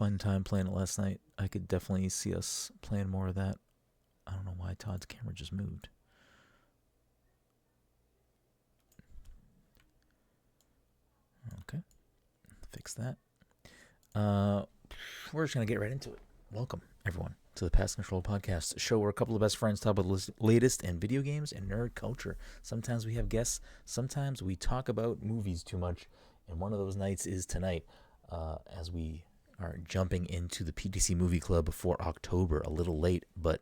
fun time playing it last night. I could definitely see us playing more of that. I don't know why Todd's camera just moved. Okay, fix that. We're just gonna get right into it. Welcome, everyone, to the Pass Control Podcast, a show where a couple of best friends talk about the latest in video games and nerd culture. Sometimes we have guests, sometimes we talk about movies too much, and one of those nights is tonight, as we are jumping into the PTC Movie Club for October. A little late, but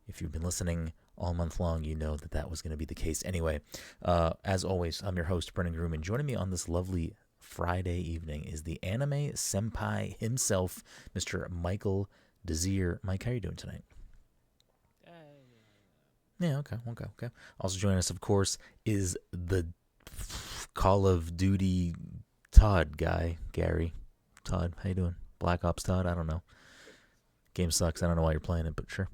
if you've been listening all month long, you know that was going to be the case anyway. As always, I'm your host, Brenden, and joining me on this lovely Friday evening is the anime senpai himself, Mr. Michael Desir. Mike, how are you doing tonight? Yeah, okay. Also joining us, of course, is the Call of Duty Todd guy, Gary. Todd, how you doing? Black Ops Todd? I don't know. Game sucks. I don't know why you're playing it, but sure.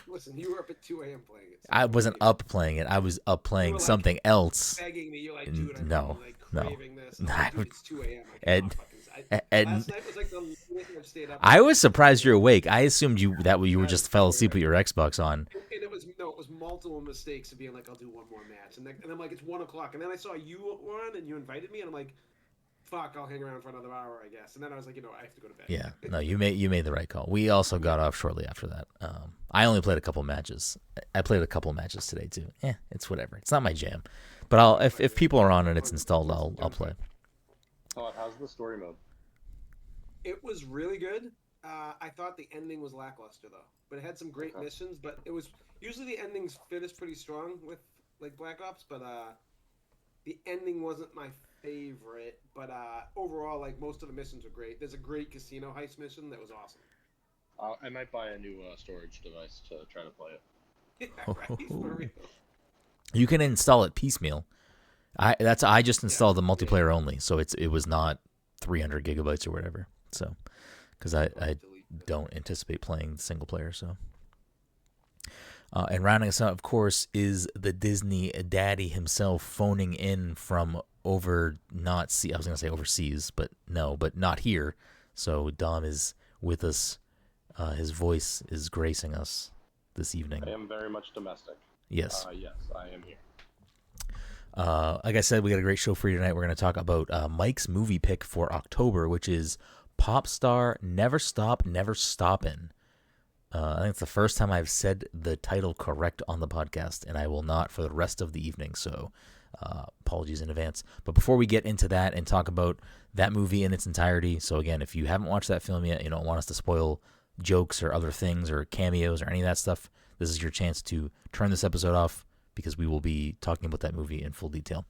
Listen, you were up at 2 a.m. playing it. So I wasn't up playing it. I was up playing something else. Begging me, you're like, dude, no, craving this. Like, dude, it's 2 a.m. And last night was like the latest I've stayed up. I was surprised you're awake. I assumed you were just fell asleep with your Xbox on. And it was multiple mistakes of being like, I'll do one more match, and I'm like, it's 1 o'clock, and then I saw you on and you invited me, and I'm like, fuck, I'll hang around for another hour, I guess. And then I was like, I have to go to bed. Yeah, no, you made the right call. We also got off shortly after that. I only played a couple matches. I played a couple matches today too. It's whatever. It's not my jam, but if people are on and it's installed, I'll play. Todd, how's the story mode? It was really good. I thought the ending was lackluster though, but it had some great missions. But it was usually the endings finish pretty strong with like Black Ops, but the ending wasn't my favorite. But overall, like most of the missions are great. There's a great casino heist mission that was awesome. I might buy a new storage device to try to play it. Yeah, right? For real. You can install it piecemeal. I just installed the multiplayer only, so it was not 300 gigabytes or whatever. So, because I don't anticipate playing single player. So, and rounding us out, of course, is the Disney daddy himself, phoning in from overseas, but not here. So Dom is with us. His voice is gracing us this evening. I am very much domestic. Yes. Yes, I am here. Like I said, we got a great show for you tonight. We're going to talk about Mike's movie pick for October, which is Popstar Never Stop, Never Stoppin'. I think it's the first time I've said the title correct on the podcast, and I will not for the rest of the evening, so apologies in advance. But before we get into that and talk about that movie in its entirety, so again, if you haven't watched that film yet, you don't want us to spoil jokes or other things or cameos or any of that stuff, this is your chance to turn this episode off because we will be talking about that movie in full detail.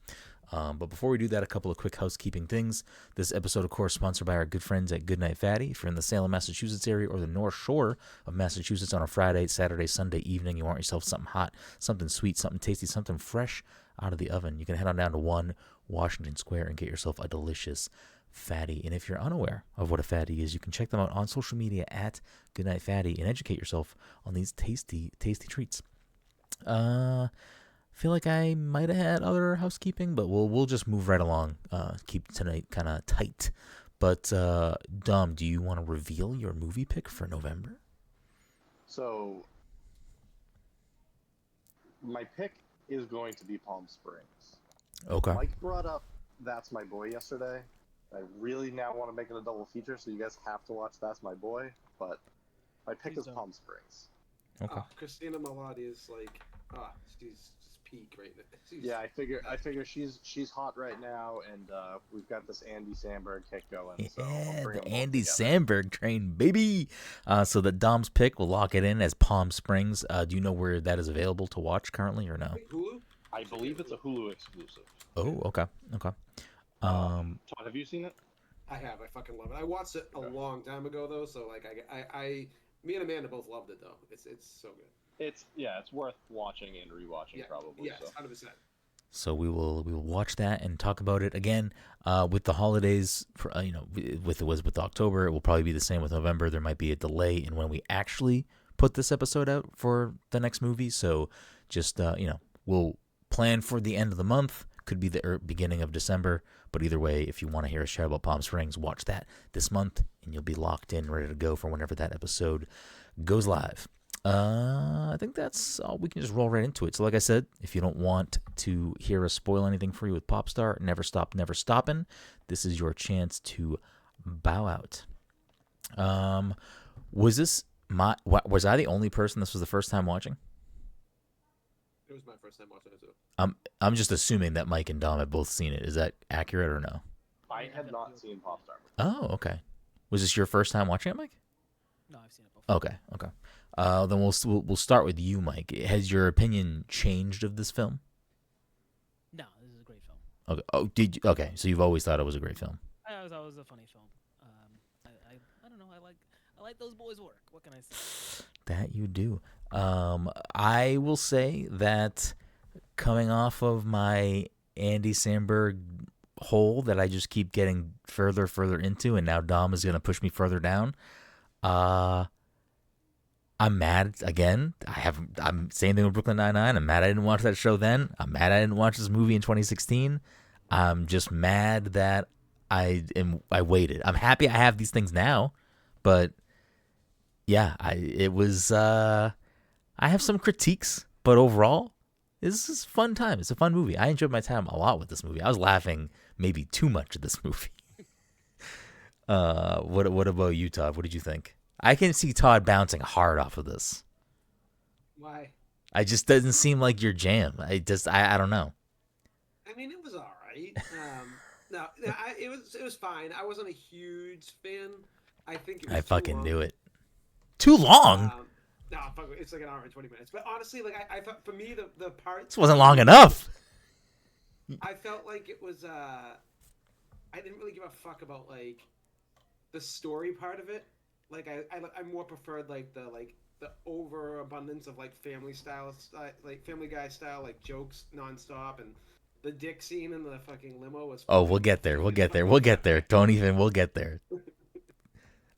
But before we do that, a couple of quick housekeeping things. This episode, of course, sponsored by our good friends at Goodnight Fatty. If you're in the Salem, Massachusetts area or the North Shore of Massachusetts on a Friday, Saturday, Sunday evening, you want yourself something hot, something sweet, something tasty, something fresh out of the oven, you can head on down to 1 Washington Square and get yourself a delicious fatty. And if you're unaware of what a fatty is, you can check them out on social media at Goodnight Fatty and educate yourself on these tasty, tasty treats. Feel like I might have had other housekeeping, but we'll just move right along. Keep tonight kind of tight. But Dom, do you want to reveal your movie pick for November? So, my pick is going to be Palm Springs. Okay. Mike brought up That's My Boy yesterday. I really now want to make it a double feature, so you guys have to watch That's My Boy. But my pick is Palm Springs. Okay. Christina Milioti is like, she's peak right now. Yeah, I figure she's hot right now, and we've got this Andy Samberg kick going. So yeah, the Andy Samberg train, baby. So the Dom's pick, we'll lock it in as Palm Springs. Do you know where that is available to watch currently or no? Wait, Hulu? I believe it's a Hulu exclusive. Oh, okay. Todd, have you seen it? I have. I fucking love it. I watched it a long time ago though, so like me and Amanda both loved it though. It's so good. It's worth watching and rewatching probably. Yes, 100%. So we will watch that and talk about it again with the holidays. With October, it will probably be the same with November. There might be a delay in when we actually put this episode out for the next movie. So just we'll plan for the end of the month. Could be the beginning of December. But either way, if you want to hear us chat about Palm Springs, watch that this month, and you'll be locked in, ready to go for whenever that episode goes live. I think that's all. We can just roll right into it. So like I said, if you don't want to hear us spoil anything for you with Popstar, Never Stop, Never Stoppin', this is your chance to bow out. Was I the only person this was the first time watching? It was my first time watching it too. I'm just assuming that Mike and Dom have both seen it. Is that accurate or no? I had not seen Popstar. Oh, okay. Was this your first time watching it, Mike? No, I've seen it before. Okay. Then we'll start with you, Mike. Has your opinion changed of this film? No, this is a great film. Okay. Oh, did you? Okay, so you've always thought it was a great film. It was a funny film. I don't know. I like those boys' work. What can I say? That you do. I will say that coming off of my Andy Samberg hole that I just keep getting further into, and now Dom is going to push me further down. I'm mad again. I'm same thing with Brooklyn Nine-Nine. I'm mad I didn't watch that show then. I'm mad I didn't watch this movie in 2016. I'm just mad that I waited. I'm happy I have these things now, but yeah, I have some critiques, but overall, this is a fun time. It's a fun movie. I enjoyed my time a lot with this movie. I was laughing maybe too much at this movie. What about you, Todd? What did you think? I can see Todd bouncing hard off of this. Why? I just doesn't seem like your jam. I don't know. I mean, it was all right. It was fine. I wasn't a huge fan. I think it was I fucking long. knew it. Too long? No, fuck it. It's like an hour and 20 minutes. But honestly, like I thought, for me, the part This wasn't long enough. I felt like it was. I didn't really give a fuck about like the story part of it. Like I more preferred like the overabundance of like Family Guy style like jokes nonstop, and the dick scene in the fucking limo was. Oh, we'll get there. We'll get there. We'll get there. We'll get there.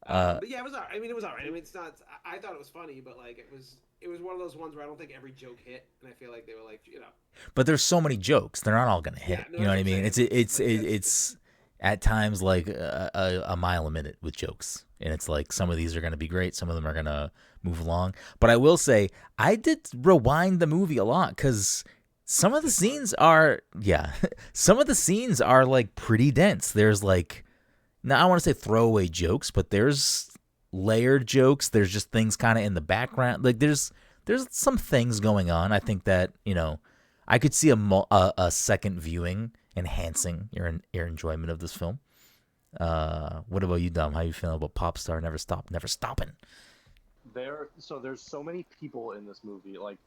But yeah, it was alright. I mean, it was alright. I mean, it's not. I thought it was funny, but like it was one of those ones where I don't think every joke hit, and I feel like they were like, But there's so many jokes; they're not all gonna hit. Yeah, no, you know what I mean? that's It's at times like a mile a minute with jokes, and it's like some of these are gonna be great, some of them are gonna move along. But I will say, I did rewind the movie a lot because some of the scenes are like pretty dense. There's like, now I want to say throwaway jokes, but there's layered jokes. There's just things kind of in the background. Like there's some things going on. I think that, I could see a second viewing enhancing your enjoyment of this film. What about you, Dom? How you feeling about Popstar Never Stop, Never Stoppin'? There's so many people in this movie, like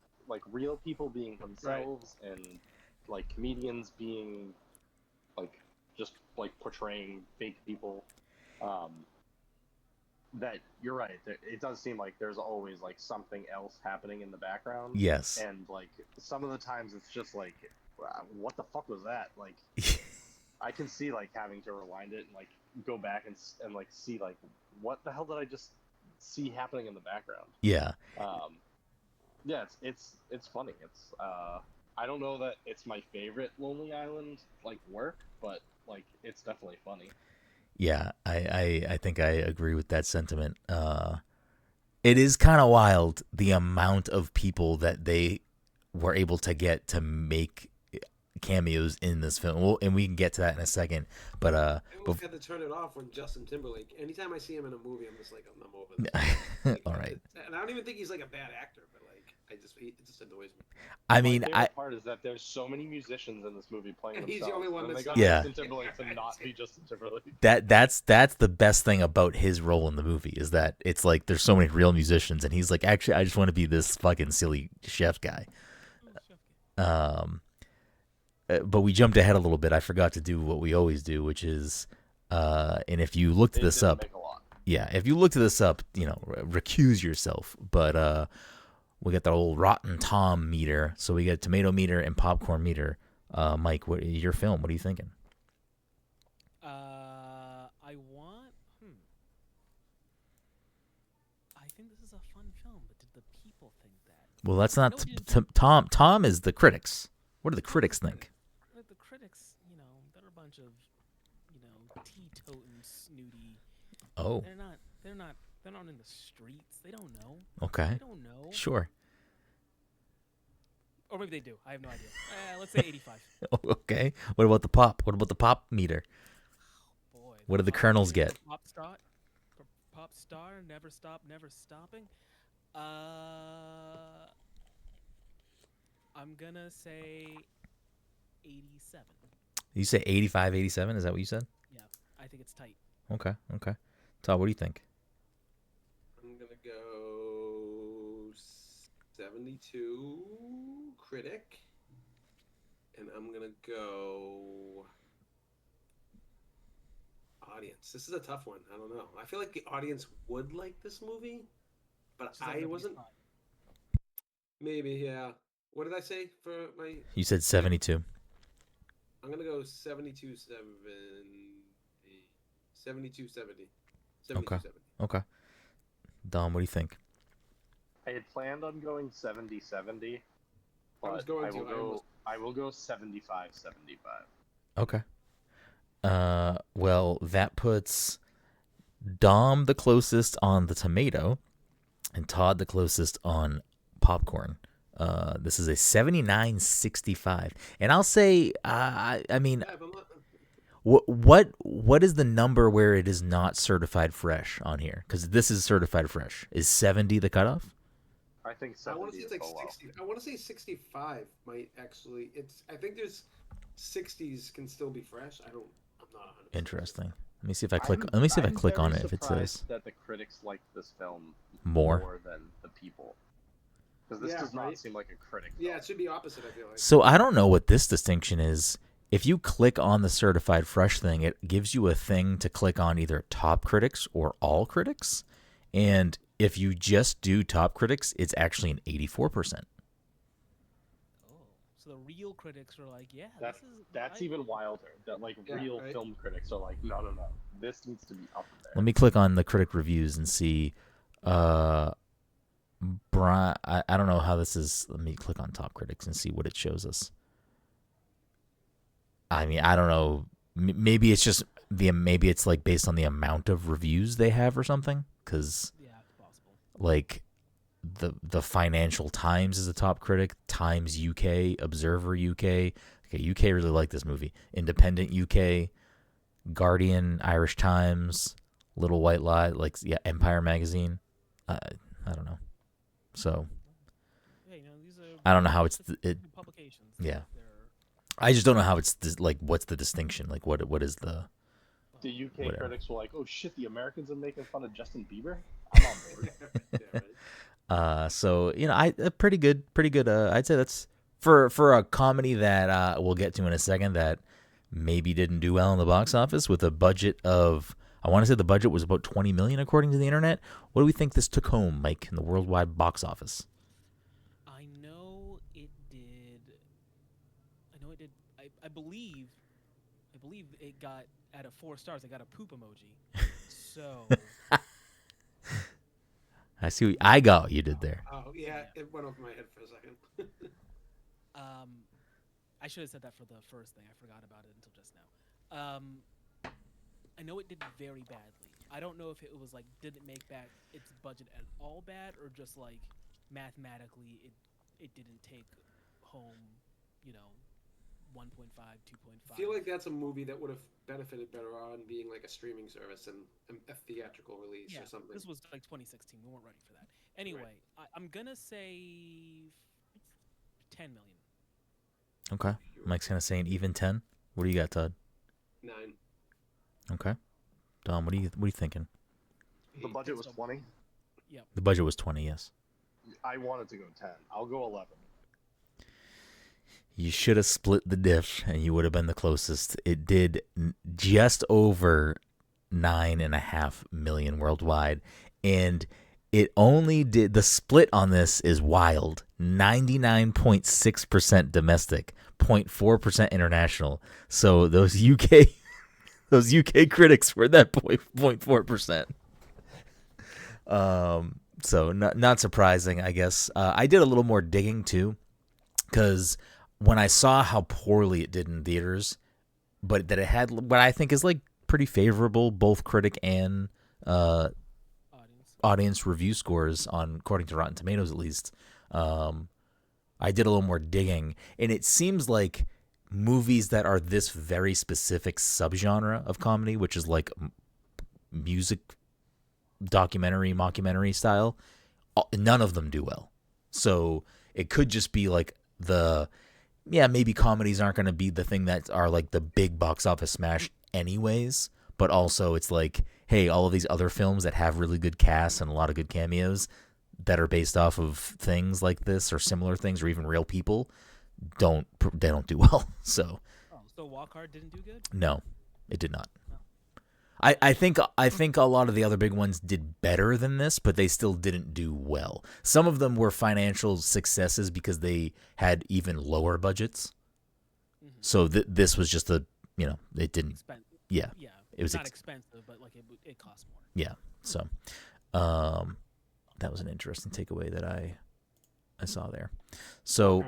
real people being themselves, right, and like comedians being like just like portraying fake people. That you're right. It does seem like there's always like something else happening in the background. Yes. And like some of the times it's just like, what the fuck was that? Like, I can see like having to rewind it and like go back and like see like what the hell did I just see happening in the background? Yeah. Yeah, it's funny. It's I don't know that it's my favorite Lonely Island like work, but like it's definitely funny. Yeah, I think I agree with that sentiment. It is kind of wild the amount of people that they were able to get to make cameos in this film. And we can get to that in a second. But I almost had to turn it off when Justin Timberlake. Anytime I see him in a movie, I'm just like, I'm over this. Like, all right. And I don't even think he's like a bad actor, but like, it just annoys me. I mean, my favorite part is that there's so many musicians in this movie playing and themselves. He's the only one and that's they got Yeah. Justin Timberlake to not be Justin Timberlake. that's the best thing about his role in the movie is that it's like there's so many real musicians, and he's like, actually, I just want to be this fucking silly chef guy. But we jumped ahead a little bit. I forgot to do what we always do, which is, and if you looked this up, if you looked this up, recuse yourself. But we got the old Rotten Tom meter, so we get tomato meter and popcorn meter. Mike, what your film? What are you thinking? I think this is a fun film, but did the people think that? Well, that's not Tom. Tom is the critics. What do the critics think? The critics bunch of, teetotum snooty. Oh, They're not in the streets. They don't know. okay. They don't know. Sure. Or maybe they do. I have no idea. Let's say 85. Okay. What about the pop? What about the pop meter? Boy. What do the kernels get? Pop star, never stop, never stopping. I'm gonna say 87. You say 85, 87? Is that what you said? Yeah, I think it's tight. Okay. Todd, what do you think? I'm gonna go 72 critic, and I'm gonna go audience. This is a tough one. I don't know. I feel like the audience would like this movie, but I wasn't. Maybe, yeah. What did I say for my? You said 72. I'm gonna go 72 70. 72 70. 72 Okay. 70. Okay. Dom, what do you think? I had planned on going 70-70, I was but going I to. will go 75-75. Okay. Well, that puts Dom the closest on the tomato and Todd the closest on popcorn. This is a 79-65. And I'll say, I mean, Yeah, but what is the number where it is not certified fresh on here? Because this is certified fresh. Is 70 the cutoff? I think I 70 want to say is it's like below. 60. I want to say 65 might actually. I think there's 60s can still be fresh. I'm not 100%. Interesting. Let me see if I click. Let me see if I click on it. If it says that the critics like this film more. than the people, because this Yeah, does not right? seem like a critic. Yeah, film. it should be opposite. I feel like. So I don't know what this distinction is. If you click on the certified fresh thing, it gives you a thing to click on either top critics or all critics. And if you just do top critics, it's actually an 84%. Oh, so the real critics are like, yeah, That's even wilder. That real right? film critics are like, no, this needs to be up there. Let me click on the critic reviews and see. Brian, I don't know how this is. Let me click on top critics and see what it shows us. I mean, I don't know. Maybe it's just maybe it's like based on the amount of reviews they have or something. Because yeah, it's possible. like the Financial Times is a top critic. Times UK, Observer UK. Okay, UK really like this movie. Independent UK, Guardian, Irish Times, Little White Lie, Empire Magazine. I don't know. So Yeah, these are. I don't know how it's publications. Yeah. They're, I just don't know how it's what's the distinction? Like what is the The UK whatever. critics were like, oh shit, the Americans are making fun of Justin Bieber? I'm on board. Yeah, right. So pretty good. I'd say that's for a comedy that we'll get to in a second that maybe didn't do well in the box office with a budget of, I want to say the budget was about 20 million according to the internet. What do we think this took home, Mike, in the worldwide box office? I know it did. I believe it got out of 4 stars. I got a poop emoji. So I see. I got what you did there. Oh yeah, it went over my head for a second. I should have said that for the first thing. I forgot about it until just now. I know it did very badly. I don't know if it was did it make back its budget at all bad, or just mathematically it didn't take home, 1.5, 2.5. I feel like that's a movie that would have benefited better on being like a streaming service and a theatrical release or something. This was 2016. We weren't ready for that. Anyway, right. I'm gonna say 10 million. Okay. Mike's gonna say an even 10. What do you got, Todd? 9. Okay. Dom, what are you thinking? The budget was 20. Yeah. The budget was 20. Yes. I wanted to go 10. I'll go 11. You should have split the diff, and you would have been the closest. It did just over 9.5 million worldwide, and it only did, the split on this is wild. 99.6% domestic, 0.4% international. So those UK critics were that 0.4%. So not surprising, I guess. I did a little more digging too, because when I saw how poorly it did in theaters, but that it had what I think is like pretty favorable both critic and audience review scores on according to Rotten Tomatoes at least. I did a little more digging, and it seems like movies that are this very specific subgenre of comedy, which is like music documentary, mockumentary style, none of them do well. So it could just be like maybe comedies aren't going to be the thing that are like the big box office smash anyways, but also it's like, hey, all of these other films that have really good casts and a lot of good cameos that are based off of things like this or similar things or even real people don't do well. So Walk Hard didn't do good? No, it did not. I think a lot of the other big ones did better than this, but they still didn't do well. Some of them were financial successes because they had even lower budgets. Mm-hmm. So this was just it didn't. Yeah, it was not expensive, but like it cost more. Yeah, so that was an interesting takeaway that I saw there. So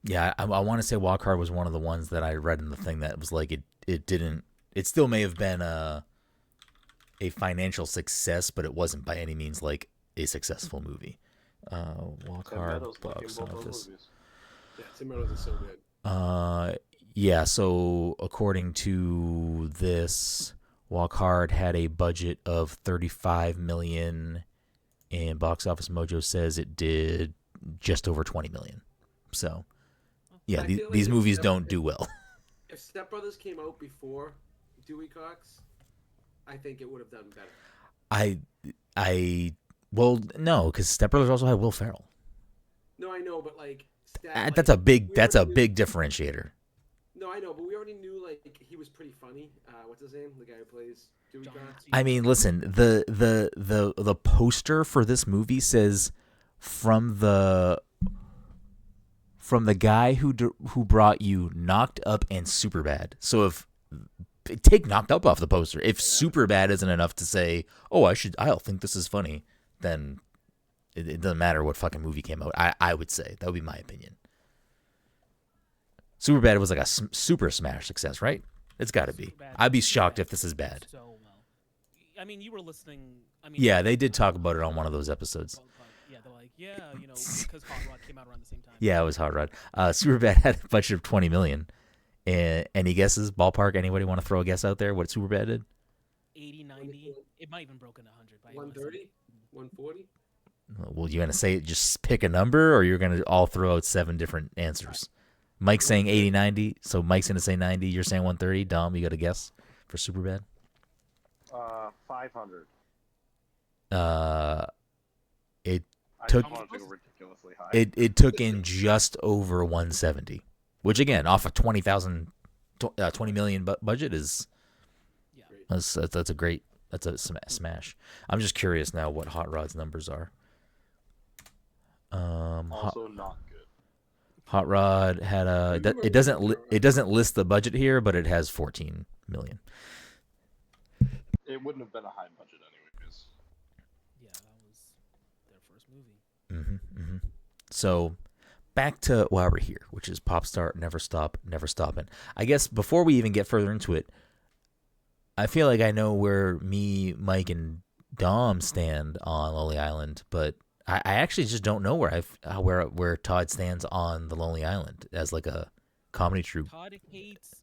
yeah, I want to say Walk Hard was one of the ones that I read in the thing that was like it didn't. It still may have been a financial success, but it wasn't by any means like a successful movie. Walk Hard, box office. Yeah, Tim Meadows is so good. Yeah, so according to this, Walk Hard had a budget of $35 million, and Box Office Mojo says it did just over $20 million. So, yeah, these movies don't do well. If Step Brothers came out before Dewey Cox, I think it would have done better. Well, no, because Step Brothers also had Will Ferrell. No, I know, but like that's a big differentiator. No, I know, but we already knew like he was pretty funny. What's his name? The guy who plays Dewey Cox. I mean, listen, the poster for this movie says from the guy who brought you Knocked Up and Superbad. So if take Knocked Up off the poster, if Superbad isn't enough to say, oh, I'll think this is funny, then it doesn't matter what fucking movie came out. I would say that would be my opinion. Superbad was like a super smash success, right? It's got to be. I'd be shocked if this is bad. So well. I mean, you were listening. Yeah, they did talk about it on one of those episodes. Yeah, they're like, because Hot Rod came out around the same time. Yeah, it was Hot Rod. Superbad had a budget of $20 million. Any guesses? Ballpark? Anybody want to throw a guess out there? What Superbad did? 80, 90. It might even broken 100. 130? 140? Well, you gonna say just pick a number, or you're gonna all throw out 7 different answers? Mike's saying 80, 90. So Mike's gonna say 90. You're saying 130. Dom, you got a guess for Superbad? 500. Ridiculously high. It took in just over 170, which again, off of $20 million budget is that's a great smash. I'm just curious now what Hot Rod's numbers are. Also not good. Hot Rod had it doesn't list the budget here, but it has 14 million. It wouldn't have been a high budget anyways. Yeah, that was their first movie. Mm-hmm. So back to why we're here, which is Pop Star Never Stop, Never Stoppin'. I guess before we even get further into it, I feel like I know where me, Mike, and Dom stand on Lonely Island, but I actually just don't know where Todd stands on the Lonely Island as like a comedy troupe. Todd hates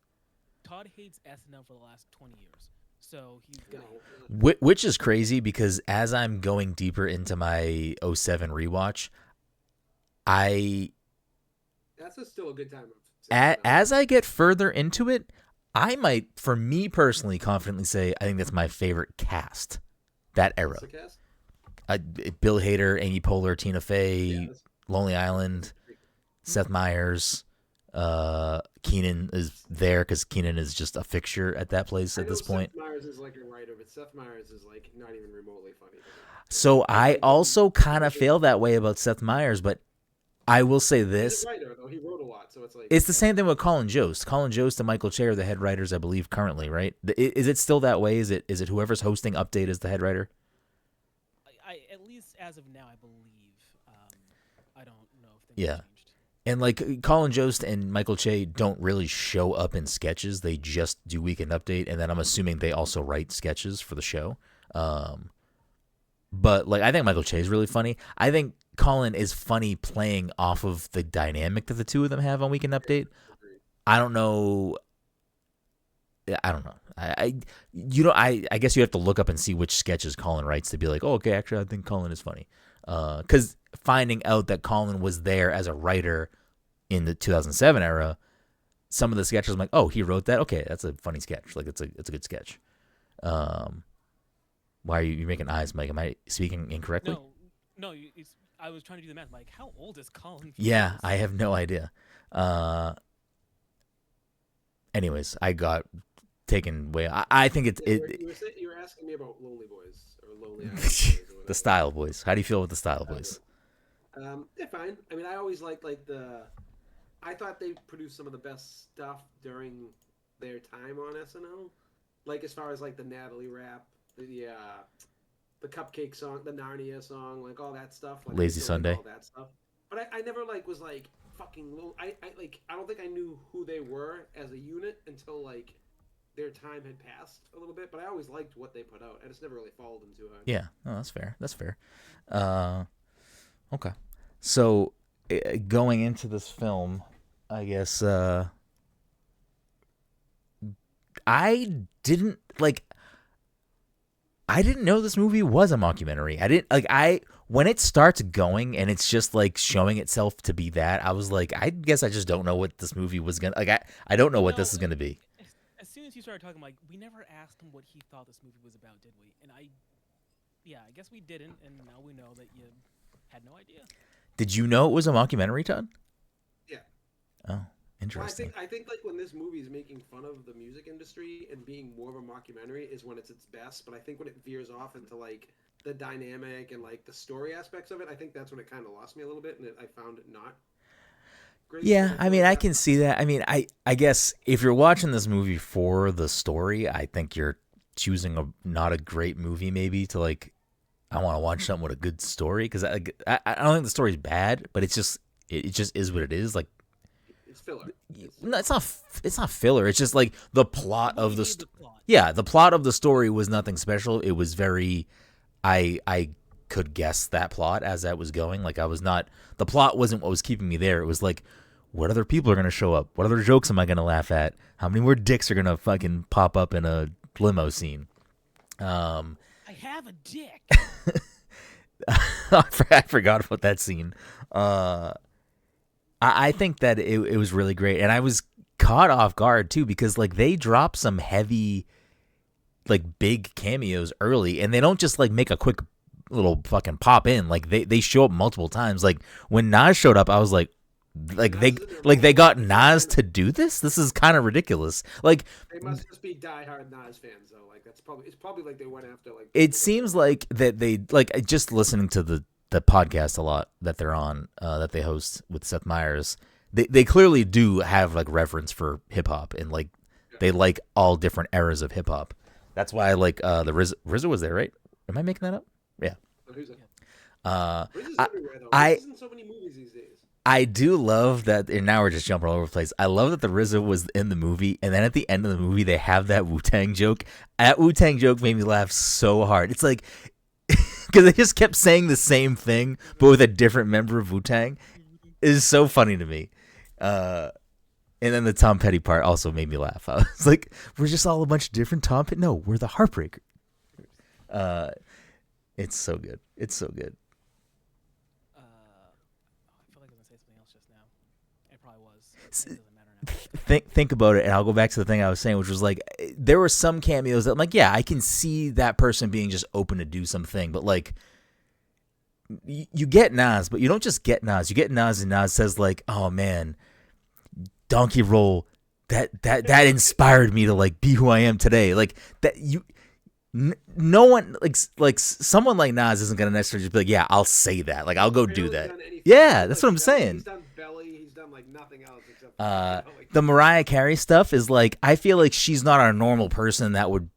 SNL for the last 20 years. So he's gonna. Which is crazy because as I'm going deeper into my 07 rewatch, that's still a good time. As I get further into it, I might, for me personally, confidently say I think that's my favorite cast. That era. Bill Hader, Amy Poehler, Tina Fey, Lonely Island, Seth Meyers. Keenan is there because Keenan is just a fixture at that place at this point. Seth Meyers is like a writer, but Seth Meyers is like not even remotely funny. So I also kind of feel that way about Seth Meyers, but I will say this. He's a writer, though. He wrote a lot, so it's like... It's the same thing with Colin Jost. Colin Jost and Michael Che are the head writers, I believe, currently, right? Is it still that way? Is it whoever's hosting Update is the head writer? I at least as of now, I believe. I don't know if things have changed. And like Colin Jost and Michael Che don't really show up in sketches. They just do Weekend Update, and then I'm assuming they also write sketches for the show. But like I think Michael Che is really funny. I think Colin is funny playing off of the dynamic that the two of them have on Weekend Update. I don't know. I guess you have to look up and see which sketches Colin writes to be like, oh, okay, actually, I think Colin is funny. Because finding out that Colin was there as a writer in the 2007 era, some of the sketches I'm like, oh, he wrote that. Okay, that's a funny sketch. Like it's a good sketch. Why are you making eyes, Mike? Am I speaking incorrectly? No. I was trying to do the math. Like, how old is Colin? Yeah, I have no idea. Anyways, I got taken away. I think You were asking me about Lonely Boys or Lonely Island Boys or whatever. The Style Boys. How do you feel with the Style Boys? They're fine. I mean, I always liked I thought they produced some of the best stuff during their time on SNL. Like as far as like the Natalie rap, the Cupcake song, the Narnia song, like all that stuff. Like, Lazy Sunday. All that stuff. But I never was fucking low. I don't think I knew who they were as a unit until like their time had passed a little bit. But I always liked what they put out. I just never really followed them too hard. Yeah, no, that's fair. Okay. So going into this film, I guess I didn't know this movie was a mockumentary. I didn't when it starts going and it's just like showing itself to be that, I was like, I guess I just don't know what this movie was gonna I don't know what this is gonna be. As soon as you started talking, like, we never asked him what he thought this movie was about, did we? And I guess we didn't, and now we know that you had no idea. Did you know it was a mockumentary, Todd? Yeah. Oh, interesting. Well, I think like when this movie is making fun of the music industry and being more of a mockumentary is when it's its best. But I think when it veers off into like the dynamic and like the story aspects of it, I think that's when it kind of lost me a little bit, and I found it not great. Yeah, I mean, I can see that. I mean, I guess if you're watching this movie for the story, I think you're choosing not a great movie maybe to like, I want to watch something with a good story, because I don't think the story's bad, but it just is what it is. Like, it's filler. No, it's not filler. It's just like the plot of the yeah, the plot of the story was nothing special. It was very, I could guess that plot as that was going. Like the plot wasn't what was keeping me there. It was like, what other people are gonna show up? What other jokes am I gonna laugh at? How many more dicks are gonna fucking pop up in a limo scene? I have a dick. I forgot about that scene. I think that it was really great, and I was caught off guard too, because like they drop some heavy, like big cameos early, and they don't just like make a quick little fucking pop in. Like they show up multiple times. Like when Nas showed up, I was like they got Nas to do this. This is kind of ridiculous. Like they must just be diehard Nas fans though. Like it's probably like they went after like. It seems like that they like just listening to the podcast a lot that they're on, that they host with Seth Meyers. They clearly do have like reverence for hip hop, and like they like all different eras of hip hop. That's why I like the RZA was there, right? Am I making that up? Yeah. Who's that? RZA's everywhere though. RZA's in so many movies these days. I do love that, and now we're just jumping all over the place. I love that the RZA was in the movie, and then at the end of the movie, they have that Wu-Tang joke. That Wu-Tang joke made me laugh so hard. It's like, because they just kept saying the same thing, but with a different member of Wu-Tang. It is so funny to me. And then the Tom Petty part also made me laugh. I was like, we're just all a bunch of different Tom Petty. No, we're the Heartbreaker. It's so good. It's so good. I feel like I was going to say something else just now. It probably was. It doesn't matter now. Think about it, and I'll go back to the thing I was saying, which was like, there were some cameos that I'm like, yeah, I can see that person being just open to do something, but like, you get Nas, but you don't just get Nas. You get Nas, and Nas says like, oh man, Donkey Roll, that inspired me to like be who I am today. Like that no one like someone like Nas isn't gonna necessarily just be like, yeah, I'll say that. Like I'll go do that. Yeah, that's what I'm saying. He's done Belly. He's done like nothing else except. The Mariah Carey stuff is like, I feel like she's not a normal person that would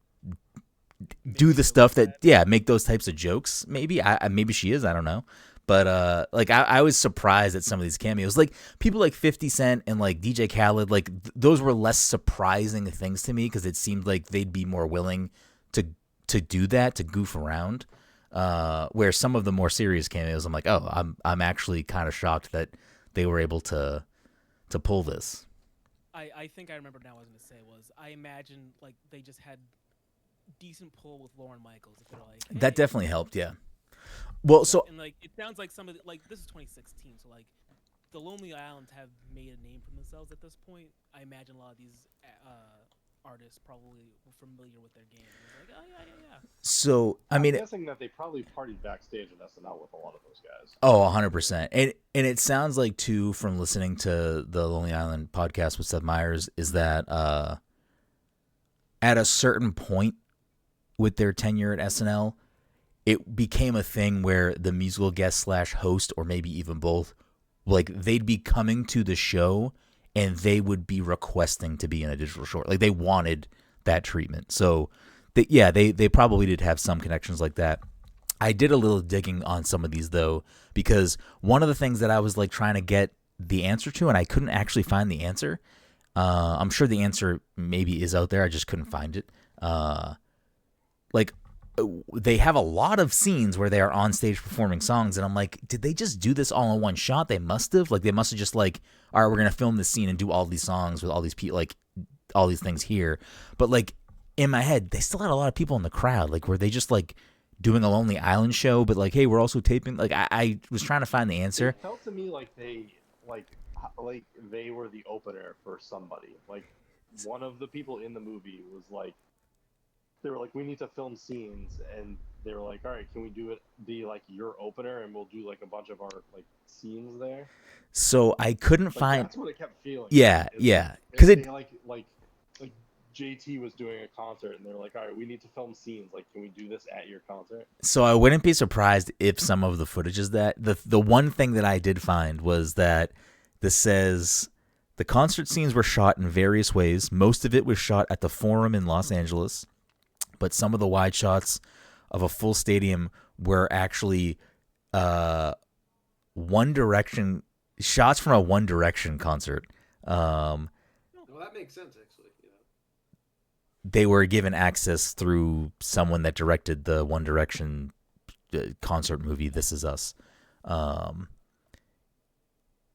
do the stuff that make those types of jokes. Maybe maybe she is. I don't know, But like I was surprised at some of these cameos. Like people like 50 Cent and like DJ Khaled, like those were less surprising things to me because it seemed like they'd be more willing to do that, to goof around. Where some of the more serious cameos, I'm like, oh, I'm actually kind of shocked that they were able to pull this. I think I remember now what I was going to say was I imagine like they just had decent pull with Lauren Michaels. If they're like, hey, that definitely helped, yeah. Well, so and like it sounds like some of the, like this is 2016, so like the Lonely Islands have made a name for themselves at this point. I imagine a lot of these artists probably were familiar with their game. It was like, oh yeah. So I mean, I'm guessing that they probably partied backstage at SNL with a lot of those guys. Oh, 100%. And it sounds like too from listening to the Lonely Island podcast with Seth Meyers is that at a certain point with their tenure at SNL, it became a thing where the musical guest / host, or maybe even both, like they'd be coming to the show and they would be requesting to be in a digital short. Like they wanted that treatment. So they probably did have some connections like that. I did a little digging on some of these though, because one of the things that I was like trying to get the answer to, and I couldn't actually find the answer. I'm sure the answer maybe is out there. I just couldn't find it. Like they have a lot of scenes where they are on stage performing songs, and I'm like, did they just do this all in one shot? They must have. Like they must have just like, all right, we're gonna film this scene and do all these songs with all these people, like all these things here. But like in my head, they still had a lot of people in the crowd. Like were they just like doing a Lonely Island show, but like, hey, we're also taping. Like I was trying to find the answer. It felt to me like they were the opener for somebody. Like one of the people in the movie was like, they were like, we need to film scenes, and they were like, all right, can we be like your opener, and we'll do like a bunch of our like scenes there. So I couldn't find. That's what it kept feeling. Yeah, like. Yeah, because it like JT was doing a concert, and they're like, all right, we need to film scenes. Like, can we do this at your concert? So I wouldn't be surprised if some of the footage is that. The one thing that I did find was that this says the concert scenes were shot in various ways. Most of it was shot at the Forum in Los Angeles, but some of the wide shots of a full stadium were actually One Direction shots from a One Direction concert. Well, that makes sense, actually. Yeah. They were given access through someone that directed the One Direction concert movie, This Is Us.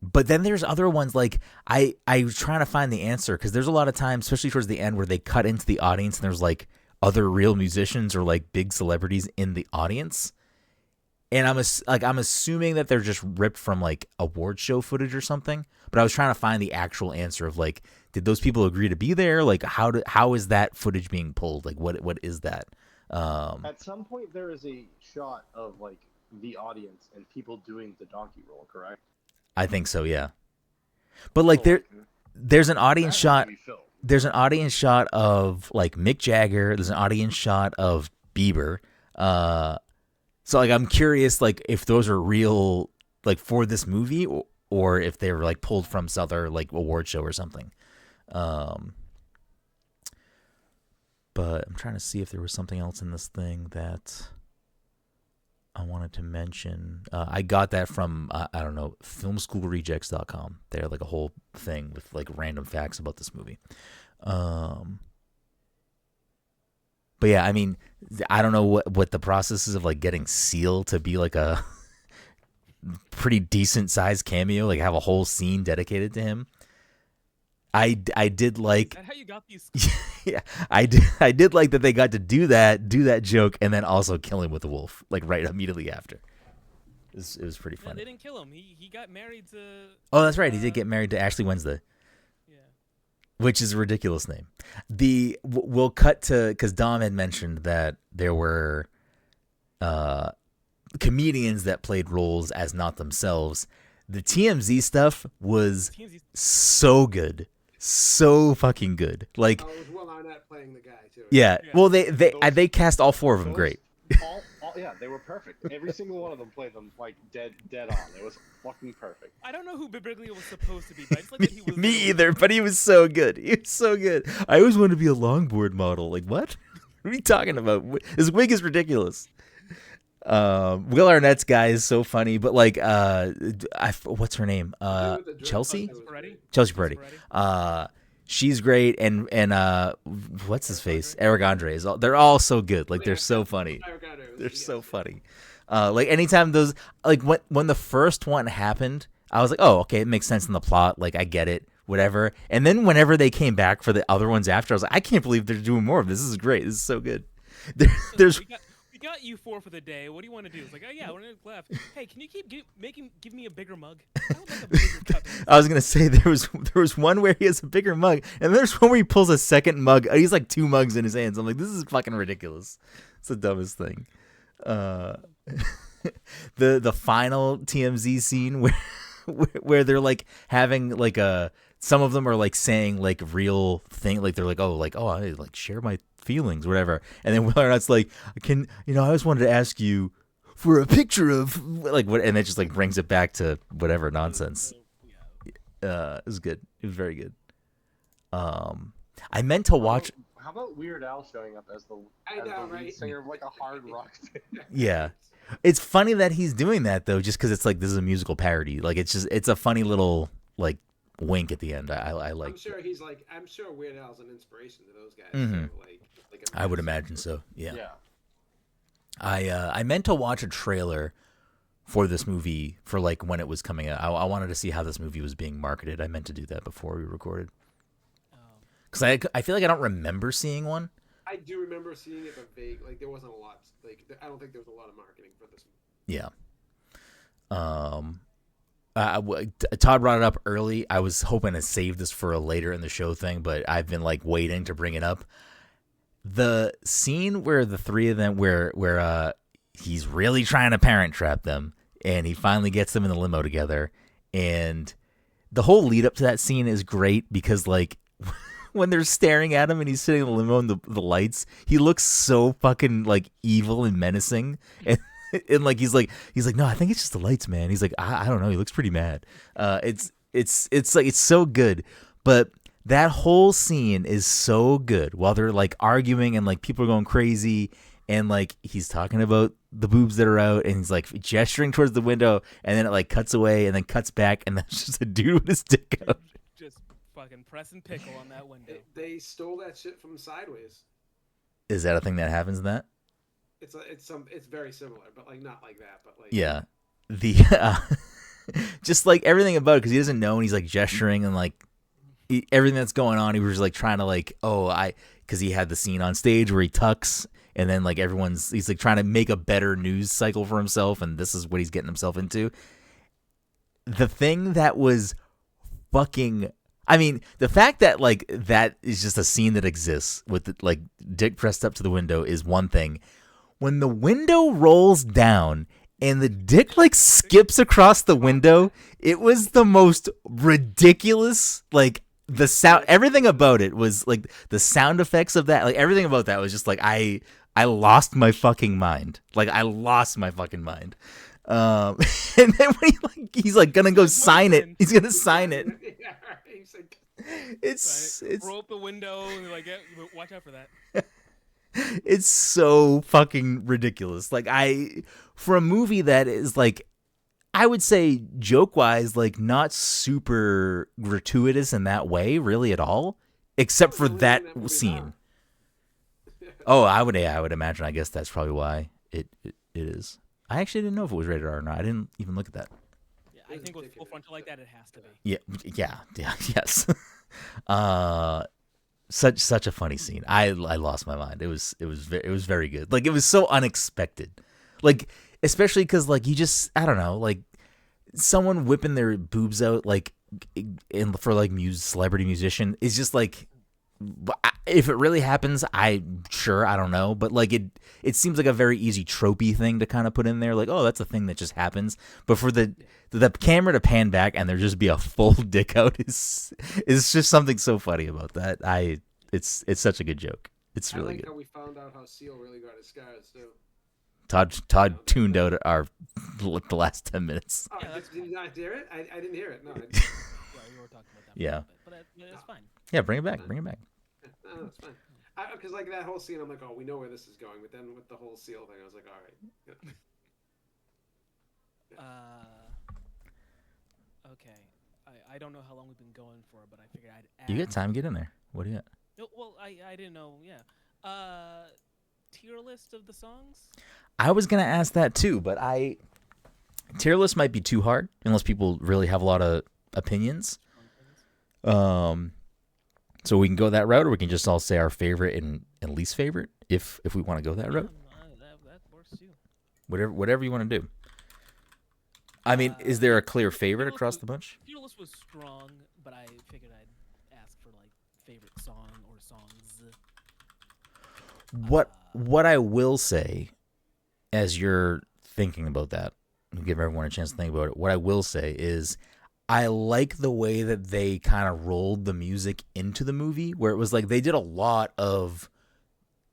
But then there's other ones, like I was trying to find the answer, because there's a lot of times, especially towards the end, where they cut into the audience and there's like other real musicians or like big celebrities in the audience. And I'm assuming that they're just ripped from like award show footage or something. But I was trying to find the actual answer of like, did those people agree to be there? Like how is that footage being pulled? Like what is that? At some point there is a shot of like the audience and people doing the donkey roll, correct? I think so, yeah. But like there's an audience shot. There's an audience shot of like Mick Jagger. There's an audience shot of Bieber. So like I'm curious, like if those are real, like for this movie, or if they were like pulled from some other like award show or something. But I'm trying to see if there was something else in this thing that I wanted to mention. I got that from I don't know, filmschoolrejects.com. They had like a whole thing with like random facts about this movie. But yeah, I mean, I don't know what the process is of like getting Seal to be like a pretty decent sized cameo, like have a whole scene dedicated to him. I did like. Is that how you got these? Yeah, I did like that they got to do that joke, and then also kill him with a wolf, like right immediately after. It was pretty funny. No, they didn't kill him. He got married to. Oh, that's right. He did get married to Ashley Wednesday. Yeah. Which is a ridiculous name. We'll cut to, because Dom had mentioned that there were comedians that played roles as not themselves. The TMZ stuff was so good. So fucking good. Like, I was Will Arnett playing the guy too. Yeah. Well, they cast all four of them great. Yeah, they were perfect. Every single one of them played them like dead on. It was fucking perfect. I don't know who Bibriglia was supposed to be, but I just like that he was. Me either, but he was so good. He was so good. I always wanted to be a longboard model. Like, what? What are you talking about? His wig is ridiculous. Will Arnett's guy is so funny, but like, what's her name? The dude with the dread Chelsea. mustache was Peretti? great. Chelsea Peretti. She's great, and what's his face? Eric Andre is. They're all so good. Like they're so funny. They're so funny. Like anytime those, like when the first one happened, I was like, oh, okay, it makes sense in the plot. Like I get it, whatever. And then whenever they came back for the other ones after, I was like, I can't believe they're doing more of this. This is great. This is so good. There's We got you four for the day. What do you want to do? It's like, oh yeah, we're gonna left. Hey, can you keep give me a bigger mug? I would like a bigger cup. I was gonna say there was one where he has a bigger mug, and there's one where he pulls a second mug. He's like 2 mugs in his hands. I'm like, this is fucking ridiculous. It's the dumbest thing. The final TMZ scene where they're like having like some of them are like saying like real thing, like they're like oh I like share my feelings, whatever, and then Will Arnett's like, I always wanted to ask you for a picture of like what, and it just like brings it back to whatever nonsense. It was good. It was very good. I meant to watch. How about Weird Al showing up as the lead singer of like a hard rock band? Yeah, it's funny that he's doing that though, just because it's like this is a musical parody. Like it's a funny little like wink at the end. I like. I'm sure Weird Al's an inspiration to those guys. Mm-hmm. So, like I would imagine so. Yeah. Yeah. I meant to watch a trailer for this movie for like when it was coming out. I wanted to see how this movie was being marketed. I meant to do that before we recorded. Because I feel like I don't remember seeing one. I do remember seeing it, but vague. Like there wasn't a lot. Like I don't think there was a lot of marketing for this movie. Yeah. Todd brought it up early. I was hoping to save this for a later in the show thing, but I've been like waiting to bring it up. The scene where the three of them, where he's really trying to parent trap them, and he finally gets them in the limo together, and the whole lead up to that scene is great because like when they're staring at him and he's sitting in the limo and the lights, he looks so fucking like evil and menacing, and like he's like no, I think it's just the lights, man. He's like I don't know, he looks pretty mad. It's like it's so good, but that whole scene is so good while they're like arguing and like people are going crazy and like he's talking about the boobs that are out and he's like gesturing towards the window and then it like cuts away and then cuts back and that's just a dude with his dick out. Just fucking pressing pickle on that window. They stole that shit from Sideways. Is that a thing that happens in that? It's very similar, but like not like that, but like yeah, the just like everything about it because he doesn't know and he's like gesturing and like everything that's going on. He was like trying to like because he had the scene on stage where he tucks and then like he's like trying to make a better news cycle for himself and this is what he's getting himself into. The thing that was fucking, I mean, the fact that like that is just a scene that exists with like dick pressed up to the window is one thing. When the window rolls down and the dick like skips across the window, it was the most ridiculous, like the sound, everything about it was like the sound effects of that, like everything about that was just like I lost my fucking mind. Like I lost my fucking mind. And then when he's like gonna go sign it, he's gonna sign it. Yeah, he's like, it's roll up the window and like, yeah, watch out for that. It's so fucking ridiculous. Like for a movie that is like, I would say joke wise, like not super gratuitous in that way, really at all, except for that scene. Oh, I would imagine. I guess that's probably why it is. I actually didn't know if it was rated R or not. I didn't even look at that. Yeah, I think with full frontal like that, it has to be. Yeah, yes. Such a funny scene. I lost my mind. It was very good. Like it was so unexpected. Like especially because like you just I don't know like someone whipping their boobs out like for like celebrity musician is just like if it really happens I'm sure I don't know but like it seems like a very easy tropey thing to kind of put in there like oh that's a thing that just happens but for the camera to pan back and there just be a full dick out is just something so funny about that. It's such a good joke. It's really good. How we found out how Seal really got his scars too. Todd tuned out the last 10 minutes. Oh, did you not hear it? I didn't hear it. No. Yeah, we were talking about that. Yeah. But it's fine. Yeah, bring it back. No, it's fine. Because like that whole scene, I'm like, oh, we know where this is going. But then with the whole Seal thing, I was like, all right. Okay. I don't know how long we've been going for, but I figured I'd ask. You got time? Get in there. What do you got? No, well, I didn't know. Yeah. Tier list of the songs. I was gonna ask that too, but tier list might be too hard unless people really have a lot of opinions. So we can go that route, or we can just all say our favorite and least favorite if we want to go that route. That works too. Whatever you want to do. I mean, is there a clear favorite across the bunch? Tier list was strong, but I figured I'd ask for like favorite song or songs. What I will say, as you're thinking about that, and give everyone a chance to think about it. What I will say is, I like the way that they kind of rolled the music into the movie, where it was like they did a lot of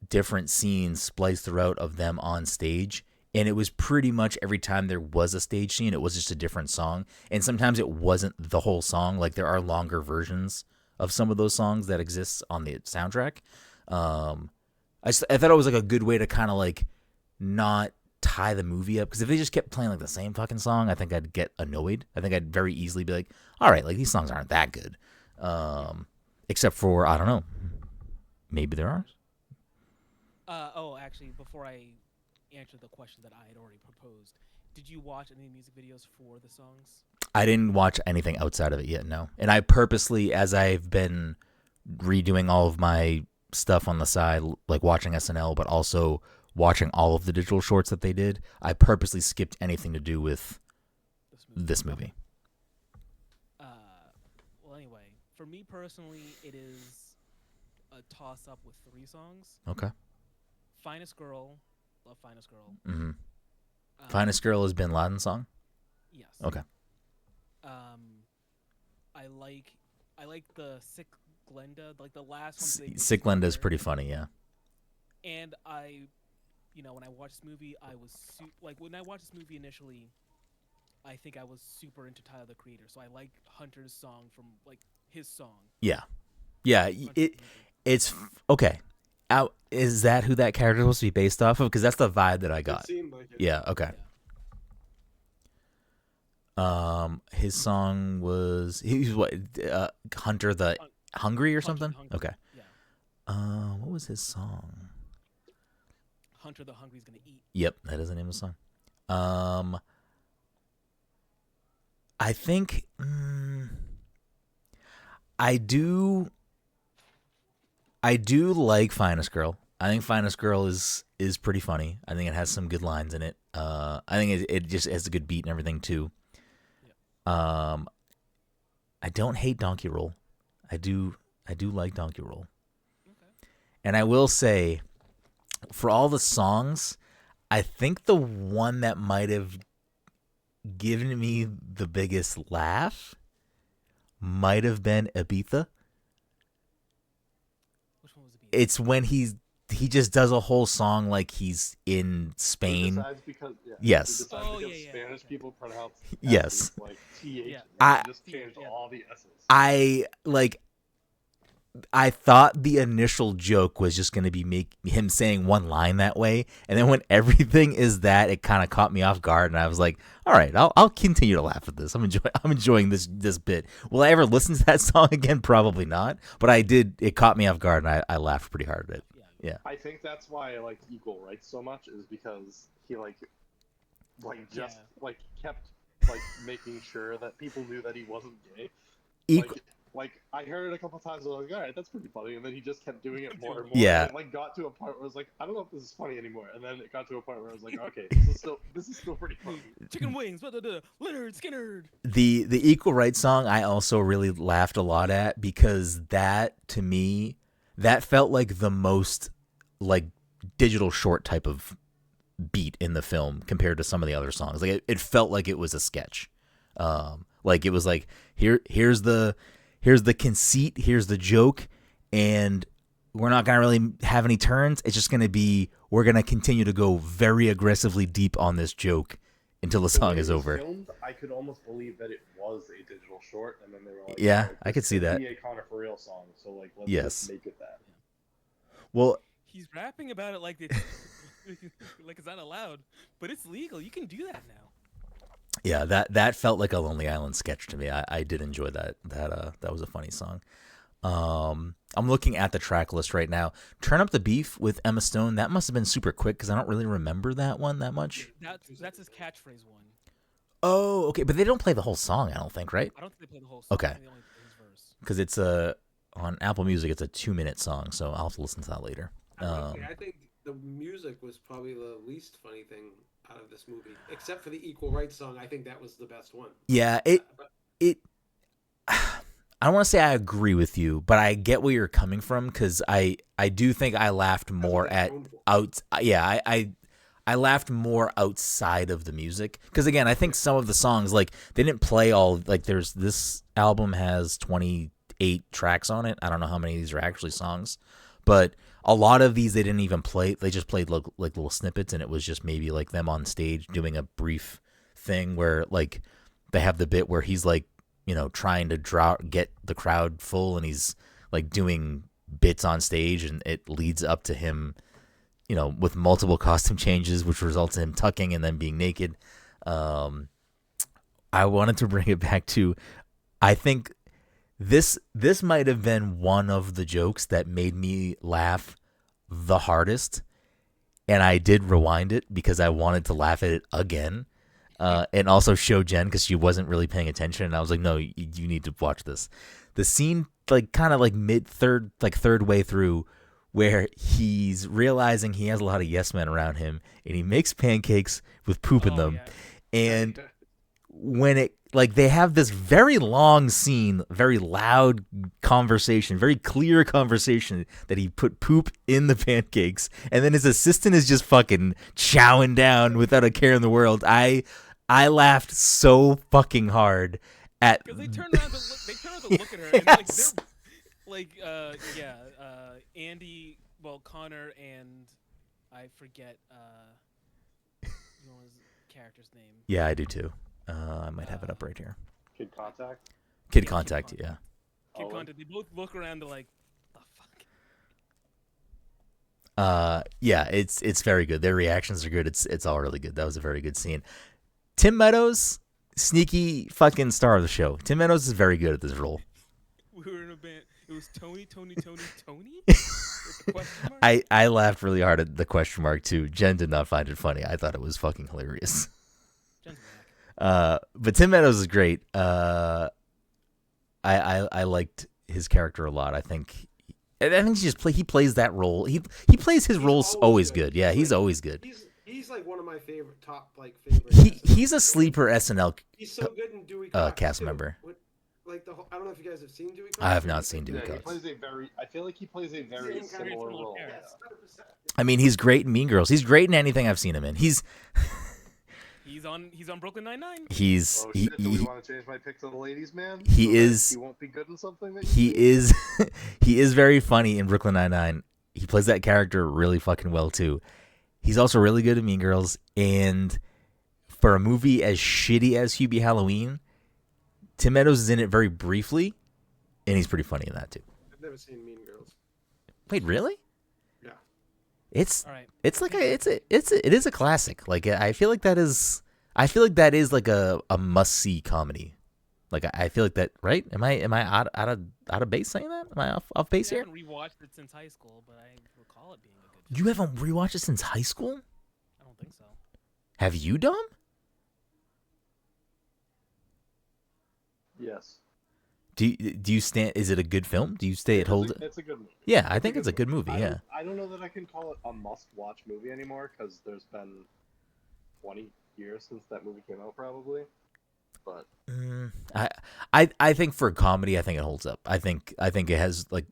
different scenes spliced throughout of them on stage. And it was pretty much every time there was a stage scene, it was just a different song. And sometimes it wasn't the whole song. Like there are longer versions of some of those songs that exist on the soundtrack. I thought it was like a good way to kind of like not tie the movie up. Because if they just kept playing like the same fucking song, I think I'd get annoyed. I think I'd very easily be like, all right, like these songs aren't that good. Except for, I don't know, maybe there are. Actually, before I answer the question that I had already proposed, did you watch any music videos for the songs? I didn't watch anything outside of it yet, no. And I purposely, as I've been redoing all of my stuff on the side, like watching SNL, but also watching all of the digital shorts that they did, I purposely skipped anything to do with this movie. Well, anyway, for me personally, it is a toss-up with 3 songs. Okay. Finest Girl. Love Finest Girl. Mm-hmm. Finest Girl is Bin Laden's song? Yes. Okay. I like the Sick Glenda, like the last one. Sick Glenda is pretty funny, yeah. And when I watched this movie, when I watched this movie initially, I think I was super into Tyler the Creator, so I like Hunter's song from like his song. Yeah. It's okay. Is that who that character was supposed to be based off of? Because that's the vibe that I got. It seemed like it. Yeah. Okay. Yeah. His song was what? Hunter the Hungry or something? Hungry. Okay. Yeah. What was his song? Hunter the Hungry's Gonna Eat. Yep, that is the name of the song. I think I do like Finest Girl. I think Finest Girl is pretty funny. I think it has some good lines in it. I think it just has a good beat and everything too. Yeah. I don't hate Donkey Roll. I do like Donkey Roll. Okay. And I will say, for all the songs, I think the one that might have given me the biggest laugh might have been Ibiza. Which one was Ibiza? It's when he just does a whole song like he's in Spain. He decides because, yes. Spanish people pronounce yes. Like TH. Yeah. I just changed all the S's. I thought the initial joke was just going to be him saying one line that way, and then when everything is that, it kind of caught me off guard, and I was like, "All right, I'll continue to laugh at this. I'm enjoying this bit. Will I ever listen to that song again? Probably not. But I did. It caught me off guard, and I laughed pretty hard at it. Yeah. I think that's why I like Equal Rights so much, is because he kept making sure that people knew that he wasn't gay. Like I heard it a couple times, and I was like, all right, that's pretty funny. And then he just kept doing it more and more. Yeah. And it got to a point where I was like, I don't know if this is funny anymore. And then it got to a point where I was like, okay, this is still pretty funny. Chicken wings, Leonard Skinner. The Equal Rights song I also really laughed a lot at, because that, to me, that felt like the most like digital short type of beat in the film compared to some of the other songs. Like it felt like it was a sketch. Like it was like here's the conceit, here's the joke, and we're not gonna really have any turns. It's just gonna be, we're gonna continue to go very aggressively deep on this joke until the song is over. Filmed, I could almost believe that it was a digital short, and then they were like, yeah, I could see that. Be a Connor for Real song, so like let's just make it that. Well, he's rapping about it like it's like it's not allowed, but it's legal. You can do that now. Yeah, that felt like a Lonely Island sketch to me. I did enjoy that. That was a funny song. I'm looking at the track list right now. Turn Up the Beef with Emma Stone. That must have been super quick because I don't really remember that one that much. That's his catchphrase one. Oh, okay, but they don't play the whole song. I don't think, right? I don't think they play the whole song. Okay. I think they only play his verse. Because it's on Apple Music. It's a 2-minute song, so I'll have to listen to that later. I think the music was probably the least funny thing out of this movie, except for the Equal Rights song. I think that was the best one. Yeah, it. I don't want to say I agree with you, but I get where you're coming from because I do think I laughed more at out. Yeah, I laughed more outside of the music because again, I think some of the songs like they didn't play all like there's this album has 28 tracks on it. I don't know how many of these are actually songs, but a lot of these they didn't even play. They just played like little snippets, and it was just maybe like them on stage doing a brief thing where like they have the bit where he's like, you know, trying to get the crowd full, and he's like doing bits on stage, and it leads up to him, you know, with multiple costume changes, which results in him tucking and then being naked. I wanted to bring it back to, I think this might have been one of the jokes that made me laugh the hardest, and I did rewind it because I wanted to laugh at it again. And also show Jen because she wasn't really paying attention, and I was like, "No, you need to watch this." The scene, like, kind of like third way through, where he's realizing he has a lot of yes men around him, and he makes pancakes with poop in them, and when it like they have this very long scene, very loud conversation, very clear conversation that he put poop in the pancakes, and then his assistant is just fucking chowing down without a care in the world. I laughed so fucking hard at because they turn around to look at her, and yes. Andy, Connor, and I forget his character's name. Yeah, I do too. I might have it up right here. Kid Contact. Kid Contact, yeah. Kid Contact. They both look around. They're like, "The fuck." Yeah, it's very good. Their reactions are good. It's all really good. That was a very good scene. Tim Meadows, sneaky fucking star of the show. Tim Meadows is very good at this role. We were in a band. It was Tony. I laughed really hard at the question mark too. Jen did not find it funny. I thought it was fucking hilarious. Jen's back. But Tim Meadows is great. I liked his character a lot. I think he plays that role. He plays his roles always good. Yeah, he's always good. He's like one of my favorite. He's a sleeper SNL. He's so good in Dewey Cox cast too. member. I don't know if you guys have seen Dewey Cox. I have not seen Dewey He Cox. I feel like he plays a very similar role. Yes, 100%. I mean, he's great in Mean Girls. He's great in anything I've seen him in. He's on Brooklyn Nine-Nine. Oh shit! Do we want to change my pick to the ladies, man? He won't be good in something. He is very funny in Brooklyn Nine-Nine. He plays that character really fucking well too. He's also really good in Mean Girls, and for a movie as shitty as Hubie Halloween, Tim Meadows is in it very briefly, and he's pretty funny in that too. I've never seen Mean Girls. Wait, really? Yeah. It's All right. it is a classic. Like I feel like that is like a must see comedy. Like I feel like that, right? Am I out of base saying that? Am I off base here? I haven't rewatched it since high school, but I recall it being a good film. You haven't rewatched it since high school? I don't think so. Have you, Dom? Yes. Do you stand? Is it a good film? Do you stay at hold? It's a good movie. Yeah, I think it's a good movie. Yeah. I don't know that I can call it a must-watch movie anymore because there's been 20 years since that movie came out, probably. But I think for a comedy, I think it holds up. I think it has like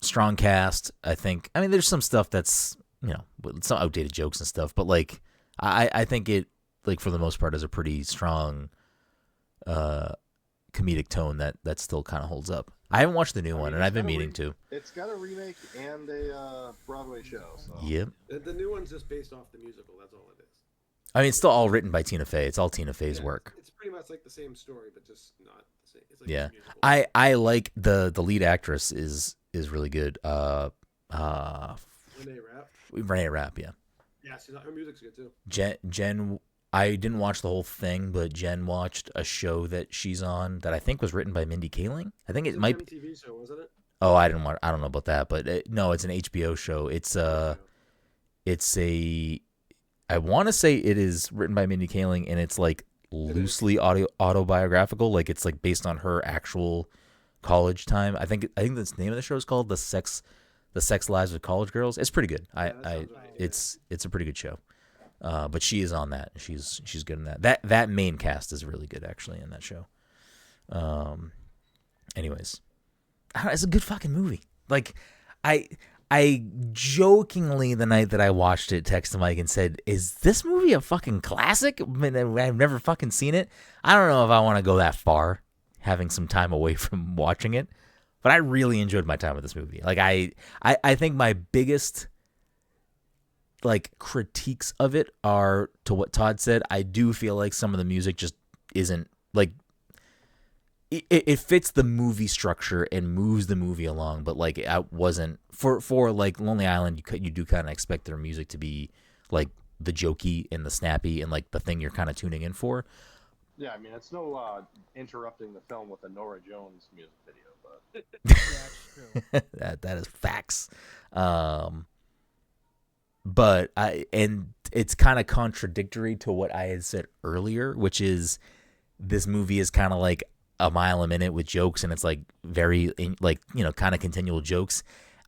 strong cast. I mean, there's some stuff that's, you know, some outdated jokes and stuff, but like I think it, like, for the most part, is a pretty strong comedic tone that still kind of holds up. I haven't watched the new one, and I've been meaning to. It's got a remake and a Broadway show. So. Yep. The new one's just based off the musical. That's all it is. I mean, it's still all written by Tina Fey. It's all Tina Fey's work. It's pretty much like the same story, but just not the same. It's like Yeah, a musical. I like the lead actress is really good. Renee Rapp. Renee Rapp, yeah. Yeah, her music's good too. Jen I didn't watch the whole thing, but Jen watched a show that she's on that I think was written by Mindy Kaling. I think It it was might an be. MTV show, wasn't it? Oh, I didn't watch. I don't know about that, but no, it's an HBO show. HBO. It's a. I want to say it is written by Mindy Kaling, and it's like loosely autobiographical. Like it's like based on her actual college time. I think the name of the show is called the Sex Lives of College Girls. It's pretty good. Yeah, that sounds right. It's a pretty good show. But she is on that. She's good in that. That main cast is really good actually in that show. Anyways, it's a good fucking movie. Like I jokingly the night that I watched it texted Mike and said, "Is this movie a fucking classic? I mean, I've never fucking seen it. I don't know if I want to go that far, having some time away from watching it." But I really enjoyed my time with this movie. Like I think my biggest like critiques of it are to what Todd said. I do feel like some of the music just isn't like it fits the movie structure and moves the movie along, but like I wasn't for like Lonely Island. You do kind of expect their music to be like the jokey and the snappy and like the thing you're kind of tuning in for. Yeah, I mean, it's no interrupting the film with a Norah Jones music video, but Yeah, that's true. that is facts. But it's kind of contradictory to what I had said earlier, which is this movie is kind of like a mile a minute with jokes, and it's like very like, you know, kind of continual jokes.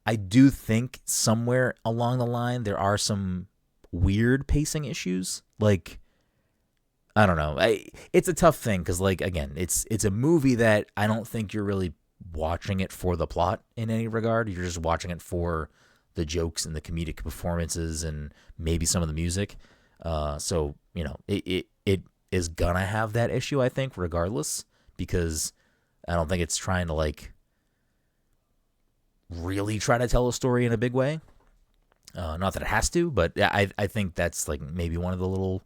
I do think somewhere along the line there are some weird pacing issues. Like, I don't know. It's a tough thing because, like, again, it's a movie that I don't think you're really watching it for the plot in any regard. You're just watching it for the jokes and the comedic performances and maybe some of the music. So, you know, it is gonna have that issue, I think, regardless, because I don't think it's trying to like really try to tell a story in a big way. Not that it has to, but I think that's like maybe one of the little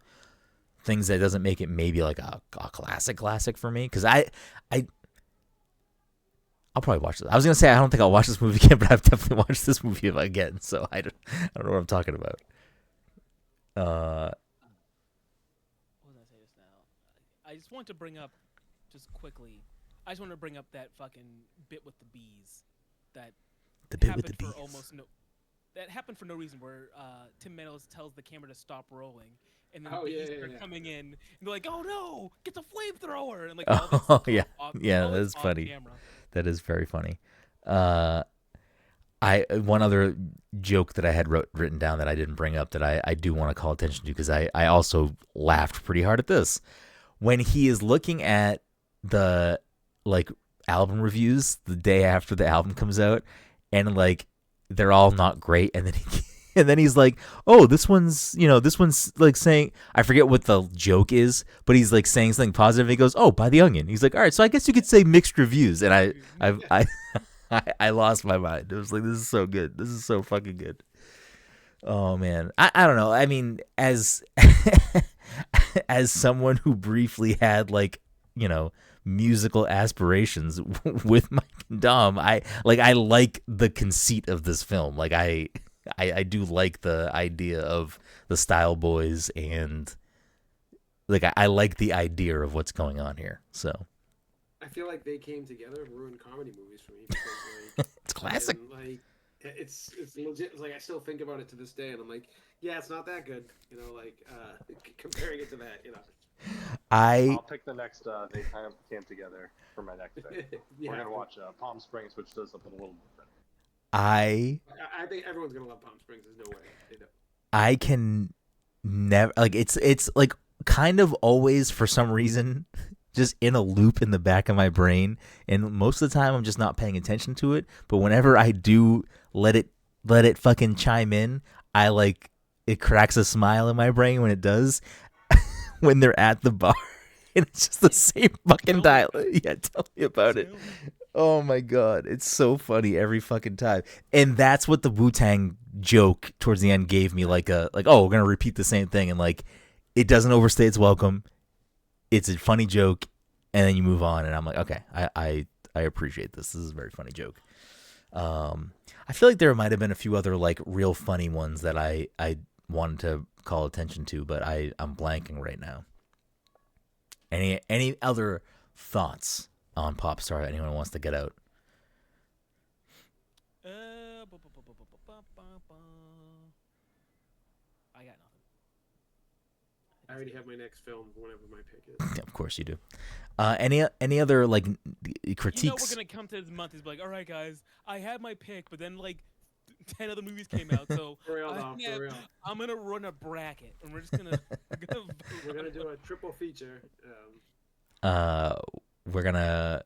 things that doesn't make it maybe like a classic for me. Because I'll probably watch this. I was gonna say I don't think I'll watch this movie again, but I've definitely watched this movie again. So I don't know what I'm talking about. What was I say just now? I just want to bring up, just quickly, I just want to bring up that fucking bit with the bees. That The bit happened with the for bees. almost no. That happened for no reason. Where Tim Meadows tells the camera to stop rolling, and then the bees start coming in, and they're like, "Oh no, get the flamethrower!" And like, all this Oh yeah, off, yeah, all that this is off funny. camera. That is very funny. One other joke that I had written down that I didn't bring up that I do want to call attention to, because I also laughed pretty hard at this. When he is looking at the like album reviews the day after the album comes out, and like they're all not great, and then he's like, "Oh, this one's like saying," I forget what the joke is, but he's like saying something positive. And he goes, "Oh, buy the Onion." He's like, "All right, so I guess you could say mixed reviews." And I lost my mind. It was like, this is so good. This is so fucking good. Oh man, I don't know. I mean, as as someone who briefly had like, you know, musical aspirations with Mike and Dom, I like the conceit of this film. Like I do like the idea of the Style Boys, and like I like the idea of what's going on here. So I feel like they came together and ruined comedy movies for me, because like it's classic. like it's legit. It's like I still think about it to this day, and I'm like, yeah, it's not that good, you know, like comparing it to that, you know. I'll pick the next they kind of came together for my next pick. Yeah. We're gonna watch Palm Springs, which does something a little different. I think everyone's gonna love Palm Springs. There's no way they don't. I can never, like, it's like kind of always for some reason just in a loop in the back of my brain, and most of the time I'm just not paying attention to it, but whenever I do let it fucking chime in, I like, it cracks a smile in my brain when it does. When they're at the bar and it's just the same fucking dialogue. Yeah, tell me about it. Oh my god, it's so funny every fucking time. And that's what the Wu-Tang joke towards the end gave me, like oh, we're gonna repeat the same thing, and like it doesn't overstay its welcome. It's a funny joke, and then you move on, and I'm like, okay, I appreciate this. This is a very funny joke. I feel like there might have been a few other like real funny ones that I wanted to call attention to, but I'm blanking right now. Any other thoughts on Popstar that anyone wants to get out? I got nothing. I already have my next film, whenever my pick is. Of course you do. Any other like critiques? You know we're gonna come to this month. He's like, all right, guys, I have my pick, but then like 10 other movies came out, so For real, though, for real. I'm gonna run a bracket, and we're just gonna. We're gonna do a triple feature. We're gonna.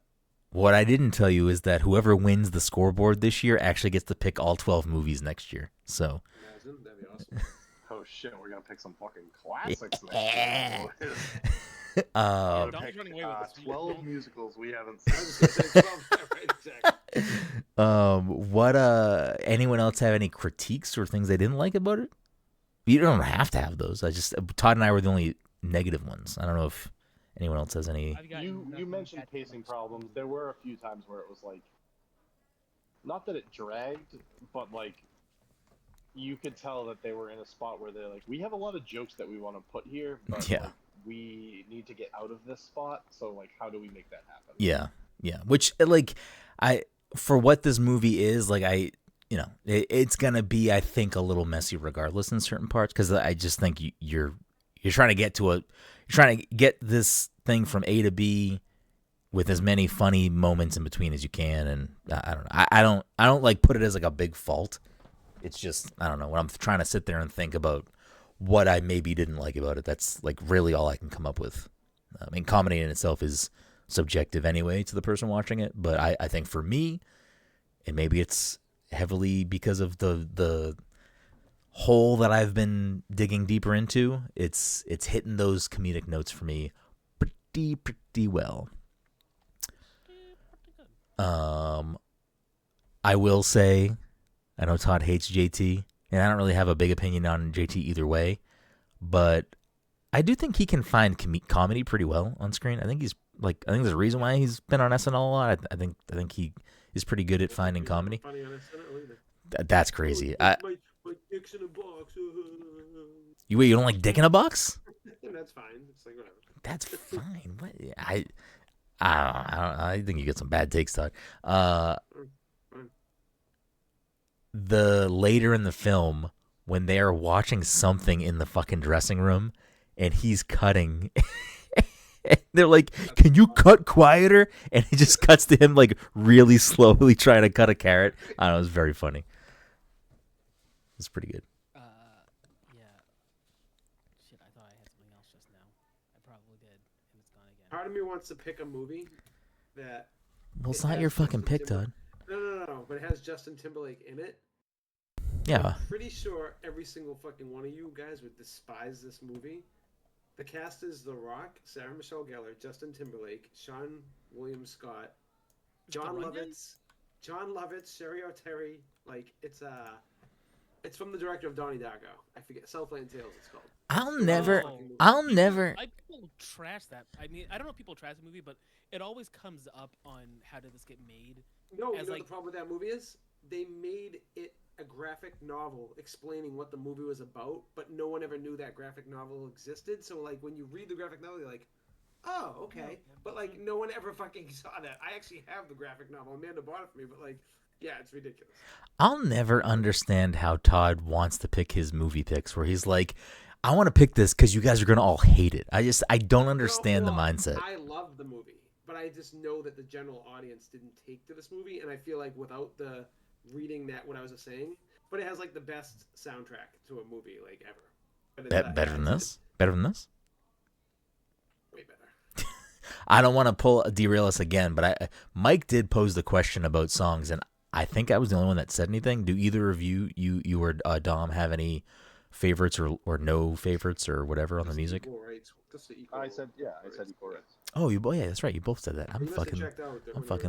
What I didn't tell you is that whoever wins the scoreboard this year actually gets to pick all 12 movies next year. So. Imagine, that'd be awesome. Oh shit, we're gonna pick some fucking classics next year. Dom's running away with this. 12 musicals we haven't I was just gonna say 12, right, exactly. What anyone else have any critiques or things they didn't like about it? You don't have to have those. Todd and I were the only negative ones. I don't know if anyone else has any. You mentioned pacing problems. There were a few times where it was like, not that it dragged, but like you could tell that they were in a spot where they're like, we have a lot of jokes that we want to put here, but like, we need to get out of this spot. So like, how do we make that happen? Yeah. Which like for what this movie is, like it's gonna be, I think, a little messy regardless in certain parts, because I just think you're trying to get this thing from A to B with as many funny moments in between as you can, and I don't know. I don't like put it as like a big fault. It's just, I don't know, when I'm trying to sit there and think about what I maybe didn't like about it, that's like really all I can come up with. I mean, comedy in itself is subjective anyway to the person watching it, but I think for me, and maybe it's heavily because of the hole that I've been digging deeper into, it's hitting those comedic notes for me pretty well. I will say, I know Todd hates JT, and I don't really have a big opinion on JT either way, but I do think he can find comedy pretty well on screen. I think there's a reason why he's been on SNL a lot. I think he is pretty good at finding comedy. Funny on SNL either. That's crazy. My dick's in a box. You don't like dick in a box? That's fine. It's like whatever. That's fine. What? I think you get some bad takes, Todd. The later in the film, when they are watching something in the fucking dressing room, and he's cutting, they're like, "Can you cut quieter?" And he just cuts to him like really slowly trying to cut a carrot. I don't know. It was very funny. It's pretty good. Yeah. Shit, I thought I had something else just now. I probably did, and it's gone again. Part of me wants to pick a movie that. Well, it's not your fucking pick, Todd. No. But it has Justin Timberlake in it. Yeah. I'm pretty sure every single fucking one of you guys would despise this movie. The cast is The Rock, Sarah Michelle Gellar, Justin Timberlake, Sean William Scott, John Lovitz, Sherry O'Terry. Like it's from the director of Donnie Darko. I forget, Southland Tales. It's called. I'll never. People trash that. I mean, I don't know if people trash the movie, but it always comes up on how did this get made. No, you know what the problem with that movie is? They made it a graphic novel explaining what the movie was about, but no one ever knew that graphic novel existed. So like when you read the graphic novel, you're like, oh, okay. But like no one ever fucking saw that. I actually have the graphic novel. Amanda bought it for me, but like, yeah, it's ridiculous. I'll never understand how Todd wants to pick his movie picks, where he's like, I want to pick this because you guys are gonna all hate it. I don't understand the mindset. I love the movie, but I just know that the general audience didn't take to this movie, and I feel like without the reading that what I was just saying, but it has like the best soundtrack to a movie like ever. Better than this? Better than this? Way better. I don't want to derail us again, but Mike did pose the question about songs, and I think I was the only one that said anything. Do either of you or Dom have any favorites or no favorites or whatever on the music? I said equal rights. Oh, yeah, that's right. You both said that. I'm fucking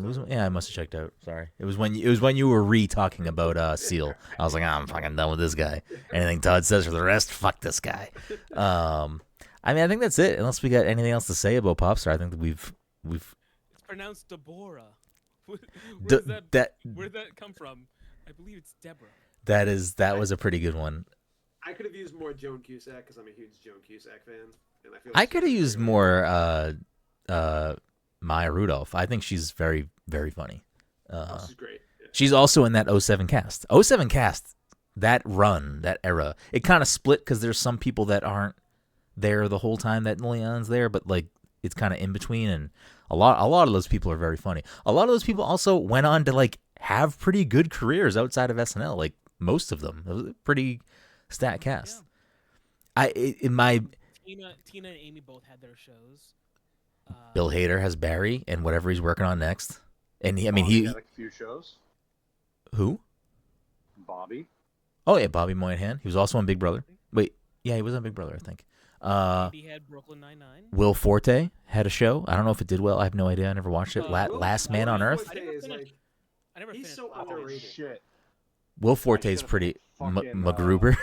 losing. Yeah, I must have checked out. Sorry. It was when you were talking about Seal. I was like, I'm fucking done with this guy. Anything Todd says for the rest, fuck this guy. I mean, I think that's it. Unless we got anything else to say about Popstar, I think that we've. It's pronounced Deborah. Where'd that come from? I believe it's Deborah. That was a pretty good one. I could have used more Joan Cusack because I'm a huge Joan Cusack fan, and I feel I like could have used more Maya Rudolph. I think she's very, very funny. she's great. Yeah. She's also in that '07 cast. '07 cast, that run, that era, it kind of split because there's some people that aren't there the whole time that Leon's there, but like it's kind of in between, and a lot of those people are very funny. A lot of those people also went on to like have pretty good careers outside of SNL. Like most of them, it was a pretty stat cast. Yeah. In my Tina and Amy both had their shows. Bill Hader has Barry and whatever he's working on next, and he had a few shows. Who? Bobby. Oh yeah, Bobby Moynihan. He was also on Big Brother. Wait, yeah, he was on Big Brother, I think. He had Brooklyn Nine-Nine. Will Forte had a show. I don't know if it did well. I have no idea. I never watched it. Last Man on Earth. I never He's finished. so underrated. Shit. Will Forte is pretty. MacGruber.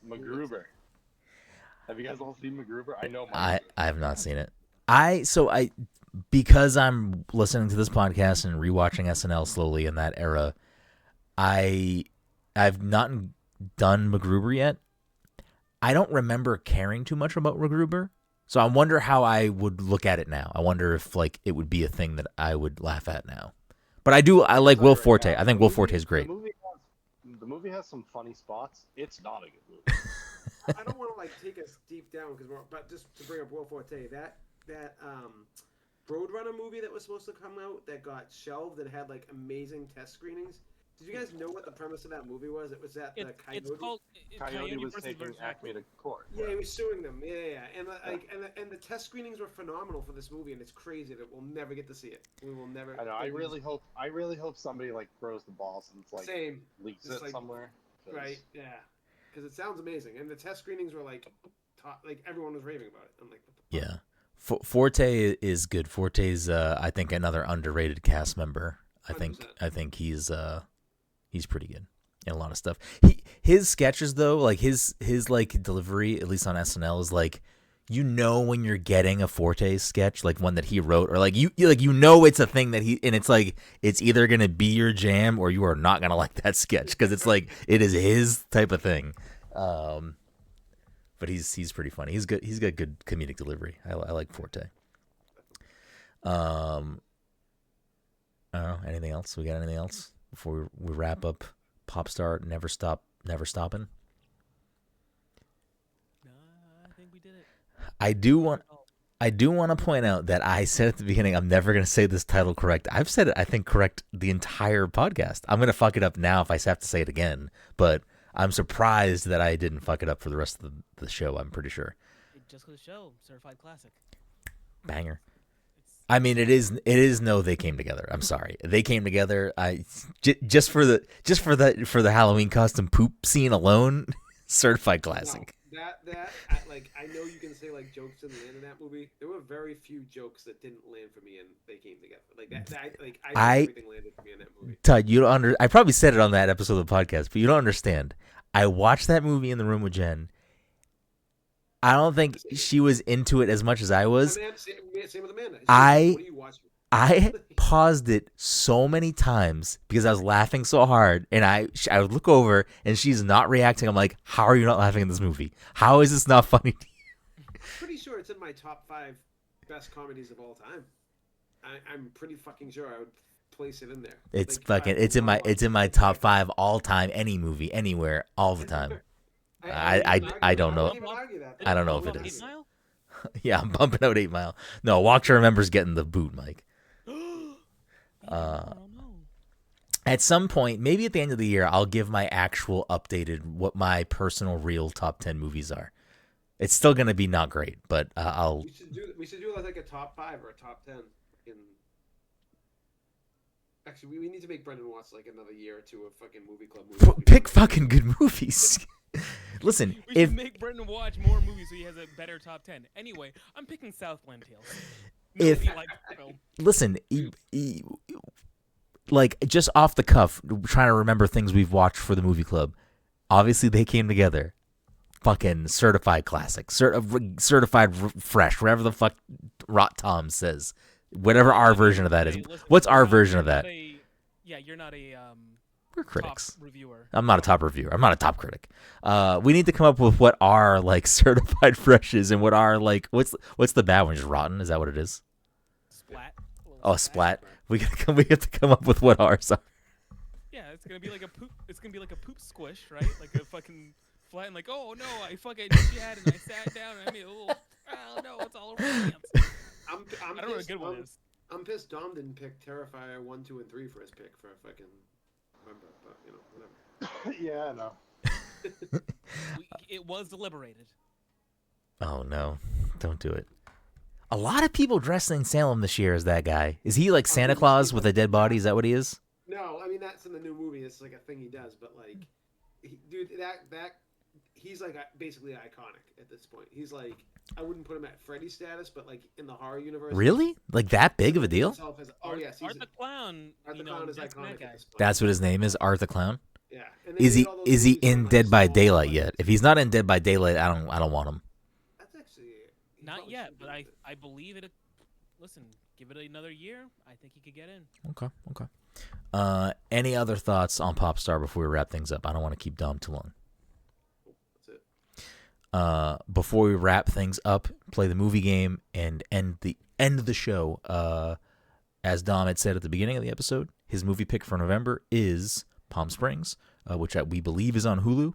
MacGruber. Have you guys all seen MacGruber? I know. I have not seen it. Because I'm listening to this podcast and rewatching SNL slowly in that era, I've not done MacGruber yet. I don't remember caring too much about MacGruber, so I wonder how I would look at it now. I wonder if like it would be a thing that I would laugh at now. But I like Will Forte. I think Will Forte is great. The movie has some funny spots. It's not a good movie. I don't want to like take us deep down but just to bring up Will Forte, that Roadrunner movie that was supposed to come out that got shelved and had like amazing test screenings. Did you guys know what the premise of that movie was? It was that the Coyote. It's called Coyote was taking Acme to court. Yeah, he was suing them. Yeah. And the test screenings were phenomenal for this movie, and it's crazy that we'll never get to see it. We will never. I know. I really hope somebody like throws the balls and it's like leaks it somewhere. Right. Yeah. Because it sounds amazing, and the test screenings were like everyone was raving about it. I'm like, yeah. Forte is good. Forte's I think another underrated cast member. I think 100%. I think he's pretty good in a lot of stuff. His sketches though, like his like delivery, at least on SNL, is like when you're getting a Forte sketch, like one that he wrote, or like it's a thing that and it's like it's either gonna be your jam or you are not gonna like that sketch because it's like it is his type of thing. But he's pretty funny. He's good. He's got good comedic delivery. I like Forte. I don't know. Anything else? We got anything else before we wrap up? Popstar, Never Stopping. No, I think we did it. I do want to point out that I said at the beginning I'm never going to say this title correct. I've said it, I think, correct the entire podcast. I'm going to fuck it up now if I have to say it again, but I'm surprised that I didn't fuck it up for the rest of the show. I'm pretty sure. Just for the show, certified classic. Banger. I mean, it is no. They came together. I'm sorry, they came together. Just for the Halloween costume poop scene alone, certified classic. No, I know you can say like jokes in the end of that movie. There were very few jokes that didn't land for me, and they came together. Everything landed for me in that movie. Todd, you don't I probably said it on that episode of the podcast, but you don't understand. I watched that movie in the room with Jen. I don't think she was into it as much as I was. Same with Amanda. What are you watching? I paused it so many times because I was laughing so hard, and I would look over and she's not reacting. I'm like, how are you not laughing at this movie? How is this not funny to you? I'm pretty sure it's in my top 5 best comedies of all time. I'm pretty fucking sure I would place it in there. It's it's in my top 5 all time. Any movie, anywhere, all the time. I don't know. I don't know if it is. 8 Mile? Yeah, I'm bumping out 8 Mile. No, Walk to Remember's getting the boot, Mike. At some point, maybe at the end of the year, I'll give my actual updated, what my personal real top 10 movies are. It's still going to be not great, but I'll... We should do like a top 5 or a top 10. Actually, we need to make Brenden watch like another year or 2 of fucking movie club movies. Pick fucking good movies. Listen, we should make Brenden watch more movies so he has a better top 10. Anyway, I'm picking Southland Tales. Listen, like just off the cuff, trying to remember things we've watched for the movie club. Obviously, they came together. Fucking certified classic, certified fresh, whatever the fuck Rot Tom says. Whatever our version of that is. Listen, What's our version of that? You're not a We're critics. Top reviewer. I'm not a top reviewer. I'm not a top critic. We need to come up with what our like certified fresh is and what our like what's the bad one? Just rotten? Is that what it is? Splat. Oh, splat. We have to come up with what ours are. Yeah, it's gonna be like a poop. It's gonna be like a poop squish, right? Like a fucking flat and like, oh no, I fucking shat and I sat down and I made a little. Oh no, it's all over my hands. I don't know what a good one is. I'm pissed Dom didn't pick Terrifier 1, 2, and 3 for his pick for a fucking member, but you know, whatever. Yeah, I know. It was deliberated. Oh no, don't do it. A lot of people dressed in Salem this year as that guy. Is he like Santa Claus with a dead body? Is that what he is? No, I mean that's in the new movie. It's like a thing he does, but like, dude, that he's like basically iconic at this point. He's like, I wouldn't put him at Freddy status, but like in the horror universe. Really? Like that big of a deal? Oh yes, Art the Clown. Art the Clown is iconic at this point. That's what his name is, Art the Clown. Yeah. Is he in Dead by Daylight yet? If he's not in Dead by Daylight, I don't want him. That's actually not yet, but I believe it. Listen, give it another year. I think he could get in. Okay. Any other thoughts on Popstar before we wrap things up? I don't want to keep Dom too long. That's it. Before we wrap things up, play the movie game and end the show. As Dom had said at the beginning of the episode, his movie pick for November is Palm Springs, which we believe is on Hulu.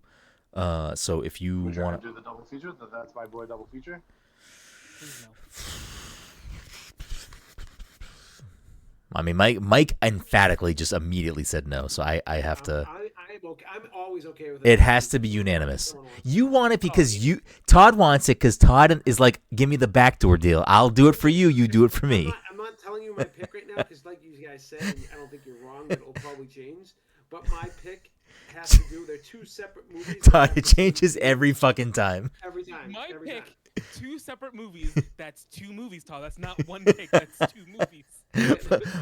So if you want to do the double feature, that's my boy double feature. Please no. I mean, Mike emphatically just immediately said no, so I have to. I'm always okay with it. It has to be unanimous. You want it because Todd wants it because Todd is like, give me the backdoor deal. I'll do it for you. You do it for me. I'm not telling you my pick right now because, like you guys said, and I don't think you're wrong. But it'll probably change. But my pick has to do. They're two separate movies. Todd, it changes every fucking time. Every time. My every pick. Time. Two separate movies. That's two movies, Todd. That's not one pick. That's two movies.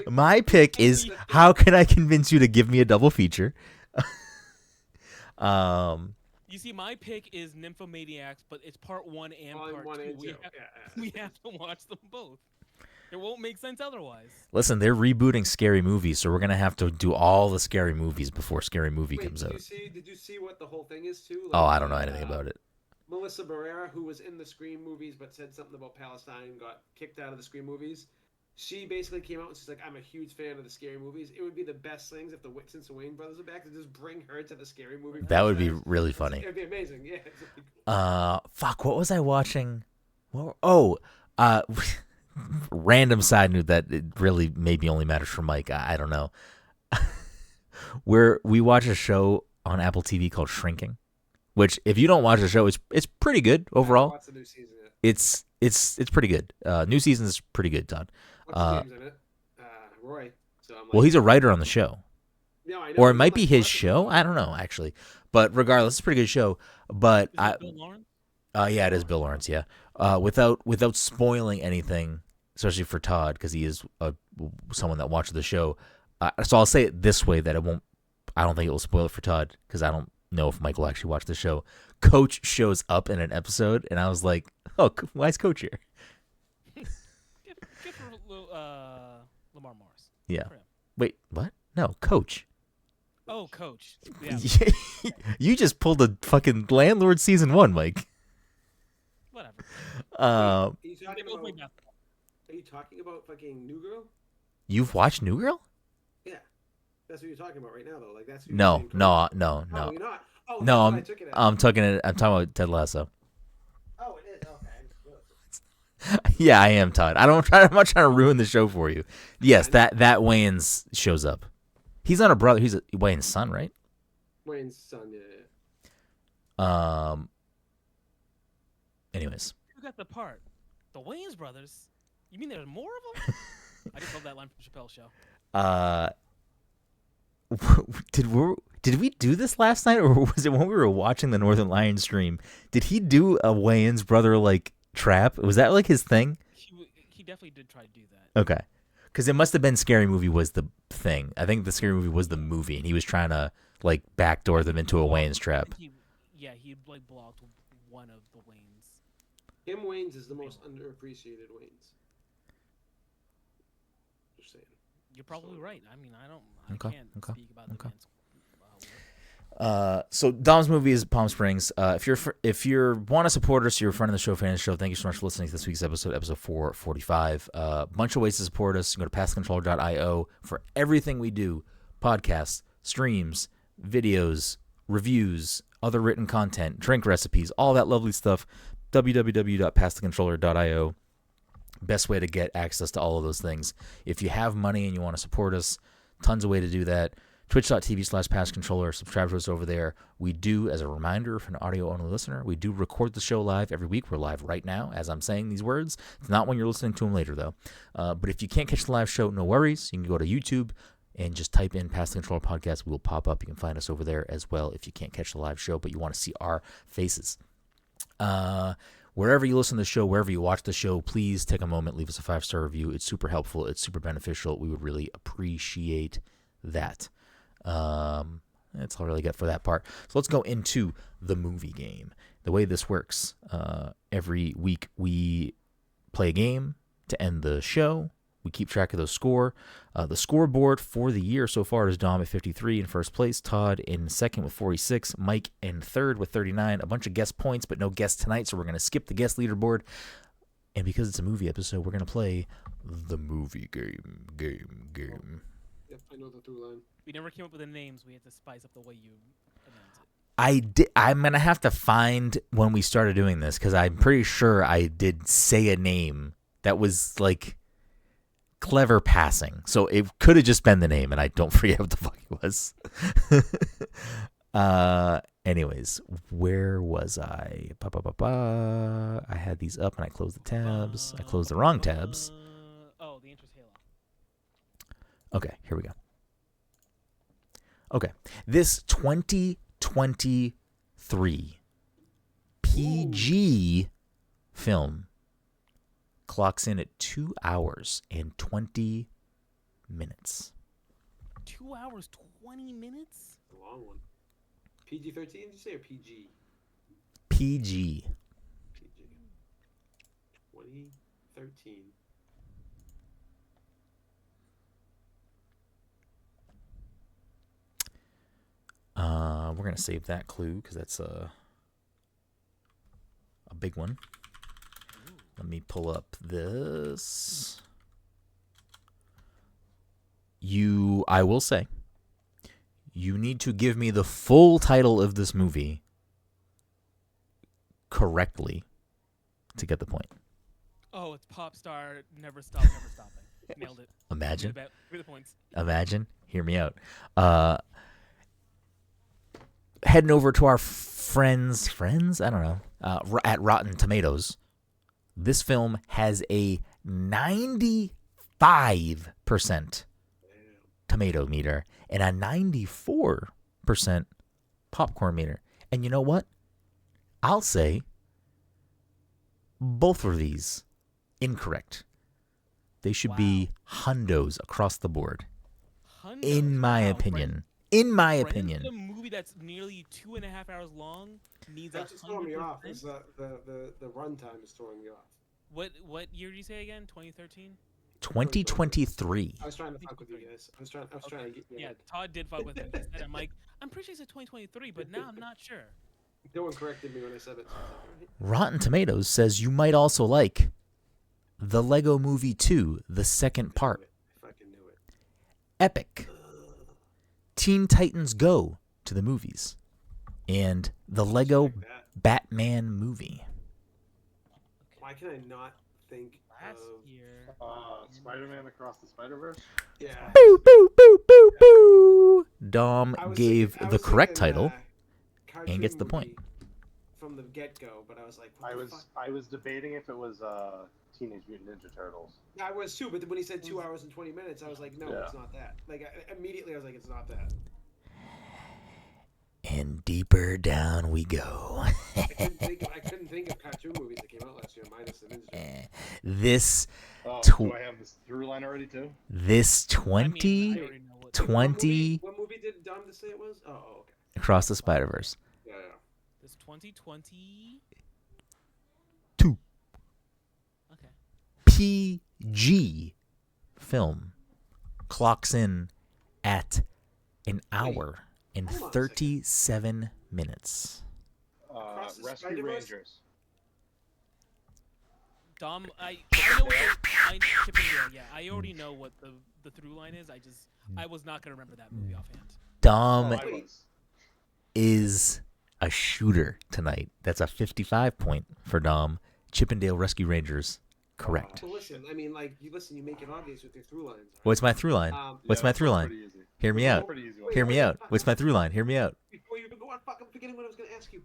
My pick is how can I convince you to give me a double feature? You see, my pick is Nymphomaniacs, but it's part 1 and part 2. We have to watch them both. It won't make sense otherwise. Listen, they're rebooting Scary Movies, so we're gonna have to do all the Scary Movies before Scary Movie comes out. Did you see what the whole thing is too? Like, I don't know anything about it. Melissa Barrera, who was in the Scream movies but said something about Palestine and got kicked out of the Scream movies, she basically came out and she's like, I'm a huge fan of the Scary movies. It would be the best things if since the Wayne brothers are back to just bring her to the Scary movie. That would be really funny. It'd be amazing, yeah. Fuck, what was I watching? Random side note that it really maybe only matters for Mike. I don't know. We watch a show on Apple TV called Shrinking. Which, if you don't watch the show, it's pretty good overall. What's the new season? It's pretty good. New season is pretty good, Todd. What's his name's in it? Roy. So I'm like, well, he's a writer on the show. No, I know. Or it might be his show. I don't know, actually. But regardless, it's a pretty good show. But Is it Bill Lawrence? Yeah, it is Bill Lawrence. Yeah. Without spoiling anything, especially for Todd, because he is someone that watches the show. So I'll say it this way that I don't think it will spoil it for Todd because I don't know if Mike will actually watch the show. Coach shows up in an episode, and I was like, "Oh, why is Coach here?" Good for Lamar Morris. Yeah. Wait, what? No, Coach. Oh, Coach. Yeah. You just pulled a fucking Landlord season 1, Mike. Whatever. Are you talking about fucking New Girl? You've watched New Girl? Yeah. That's what you're talking about right now, though. Like that's No. Oh, you're not. Oh, no, I took it as. I'm talking about Ted Lasso. Oh, it is. Okay. Yeah, I am, Todd. I'm not trying to ruin the show for you. Yes, that Wayans shows up. He's not a brother. He's Wayne's son, right? Wayne's son, yeah. Anyways. Who got the part? The Wayans brothers? You mean there's more of them? I just love that line from Chappelle's show. Did we do this last night, or was it when we were watching the Northern Lion stream? Did he do a Wayans brother like trap? Was that like his thing? He definitely did try to do that. Okay, because it must have been Scary Movie was the thing. I think the Scary Movie was the movie, and he was trying to like backdoor them into a Wayans trap. He like blocked one of the Wayans. Kim Wayans is the most underappreciated Wayans. Just saying. You're probably right. I mean, I can't speak about the Wayans So Dom's movie is Palm Springs. If you want to support us, you're a friend of the show, fan of the show. Thank you so much for listening to this week's episode 445. Bunch of ways to support us. You can go to passthecontroller.io for everything we do: podcasts, streams, videos, reviews, other written content, drink recipes, all that lovely stuff. www.passthecontroller.io. Best way to get access to all of those things. If you have money and you want to support us, tons of way to do that. Twitch.tv/passcontroller. Subscribe to us over there. We do, as a reminder for an audio-only listener, we do record the show live every week. We're live right now as I'm saying these words. It's not when you're listening to them later, though. But if you can't catch the live show, no worries. You can go to YouTube and just type in Pass the Controller Podcast. We will pop up. You can find us over there as well if you can't catch the live show, but you want to see our faces. Wherever you listen to the show, wherever you watch the show, please take a moment, leave us a 5-star review. It's super helpful. It's super beneficial. We would really appreciate that. That's all I really get for that part. So let's go into the movie game. The way this works, every week we play a game to end the show. We keep track of the score. The scoreboard for the year so far is Dom at 53 in first place, Todd in second with 46, Mike in third with 39. A bunch of guest points, but no guests tonight, so we're going to skip the guest leaderboard. And because it's a movie episode, we're going to play the movie game. Yep, I know the through line. We never came up with the names. We had to spice up the way you announced it. I'm going to have to find when we started doing this, because I'm pretty sure I did say a name that was like clever passing. So it could have just been the name, and I don't forget what the fuck it was. Anyways, where was I? I had these up, and I closed the tabs. I closed the wrong tabs. The interest Halo. Okay, here we go. Okay, this 2023 PG film clocks in at 2 hours and 20 minutes. 2 hours, 20 minutes? A long one. PG-13, did you say, or PG? PG. PG. 2013. We're going to save that clue because that's a big one. Let me pull up this. I will say, you need to give me the full title of this movie correctly to get the point. Oh, it's Pop Star, Never Stop, Never Stopping. Nailed it. Imagine. Give me the points. Imagine. Hear me out. Heading over to our friends, I don't know, at Rotten Tomatoes. This film has a 95% tomato meter and a 94% popcorn meter. And you know what? I'll say both of these incorrect. They should be hundos across the board. Hundos? In my opinion. In my opinion. A movie that's nearly 2.5 hours long needs That's a just throwing me off. 100%. Is the runtime is throwing me off. What year did you say again? 2013? 2023. I was trying to fuck with you guys. I was trying to get you. Yeah, Todd did fuck with him. He said, I'm like, I'm pretty sure he said 2023, but now I'm not sure. No one corrected me when I said it. So Rotten Tomatoes says you might also like The Lego Movie 2, the second part. I fucking knew it. Epic. Teen Titans Go to the movies. And the Lego Like that. Batman movie. Why can I not think Last of? year. Spider-Man Across the Spider-Verse. Yeah. Boo, boo, boo, boo, boo. Dom I was gave thinking- I the was correct thinking, title cartoon and gets the point. movie from the get-go, but I was like, what I the was fuck? I was debating if it was Teenage Mutant Ninja Turtles. I was too, but when he said 2 hours and 20 minutes, I was like, no, Yeah. it's not that. Like immediately, I was like, it's not that. And deeper down we go. I couldn't think of cartoon movies that came out last year, minus the Ninja Turtles. This Oh, Tw- do I have this through line already too? this I mean, I 20 already know what- 20 What movie did Dom just say it was? Oh, okay. Across the Spider-Verse. Yeah. This 2020. 2 Okay. PG film clocks in at an hour and Hold on a second. 37 minutes. Across the Rescue Spider-Verse? Rangers. Dom, I know what Chip and Dale. Yeah, I already know what the through line is. I was not gonna remember that movie offhand. Dom I was. is a shooter tonight. That's a 55 point for Dom. Chippendale Rescue Rangers. Correct. Well, listen. I mean, like, you make it obvious with your through lines. Right? What's my through line? What's my that's through line? pretty easy. Hear me That's out. pretty easy. Wait, Hear me wait, out. fuck, What's my through line? Hear me out. Before you go on, fuck, I'm forgetting what I was going to ask you.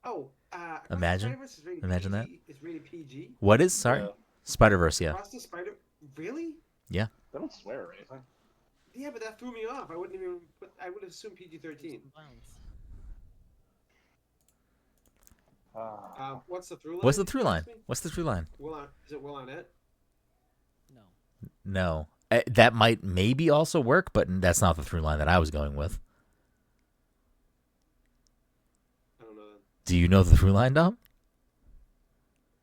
Oh, Across the Imagine. Spider-Verse is rated Imagine that. PG. It's rated PG. What is? Sorry? Yeah. Spider-Verse, yeah. Across the Spider... Really? They don't swear or anything. Yeah, but that threw me off. I wouldn't even put... I would assume PG-13. What's the through line? What's the through you line? asked me? What's the through line? Is it Will Arnett? No. No. That might maybe also work, but that's not the through line that I was going with. I don't know. Do you know the through line, Dom?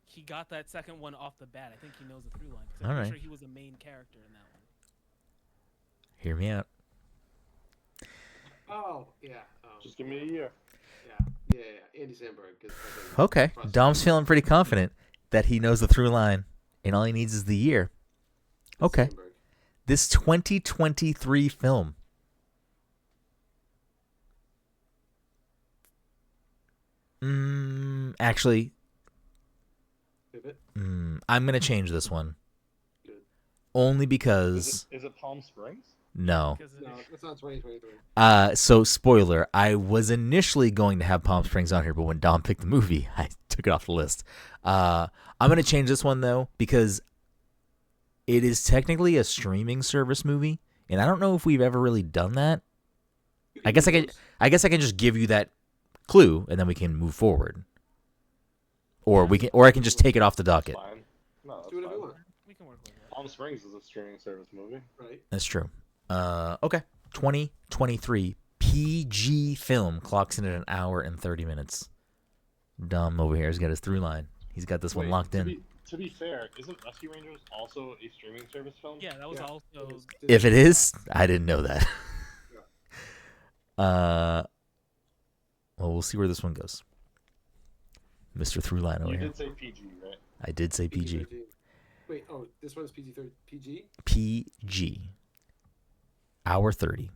He got that second one off the bat. I think he knows the through line. 'Cause I'm All pretty right. sure he was a main character in that one. Hear me out. Oh, yeah. Oh, Just give me a year. yeah. Andy Samberg. 'Cause Okay. Across the Dom's Spider-Verse. feeling pretty confident that he knows the through line, and all he needs is the year. Okay. Samberg. This 2023 film. Actually, Pivot. I'm going to change this one. Good. Only because... Is it Palm Springs? No. Because No, it's not 2023. So, spoiler, I was initially going to have Palm Springs on here, but when Dom picked the movie, I took it off the list. I'm going to change this one, though, because it is technically a streaming service movie, and I don't know if we've ever really done that. I guess I can just give you that clue, and then we can move forward. Or I can just take it off the docket. Fine. No, that's Do whatever you fine. want. we can work with it. Palm Springs is a streaming service movie. Right. That's true. Okay. 2023 PG film clocks in at 1 hour and 30 minutes. Dom over here has got his through line. He's got this one Wait, locked to in. To be fair, isn't Rescue Rangers also a streaming service film? Yeah, that was Yeah. also. If it is, I didn't know that. Well, we'll see where this one goes. Mr. Throughline over You here. did say PG, right? I did say PG. PG-13. Wait, this one's PG-13. PG? PG. Hour 30.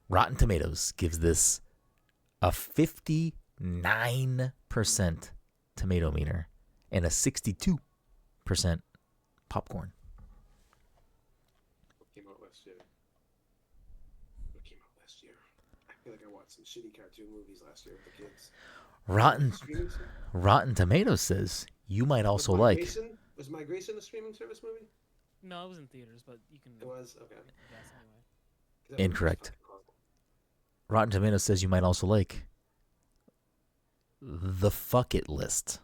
Rotten Tomatoes gives this a 59% tomato meter and a 62% popcorn. What came out last year? I feel like I watched some shitty cartoon movies last year with the kids. Streaming service? Rotten Tomatoes says you might also Was like. Was Migration a streaming service movie? No, it was in theaters, but you can. It was? Okay. Guess anyway. 'Cause that movie was Incorrect. fucking horrible. Rotten Tomatoes says you might also like The Fuck It List.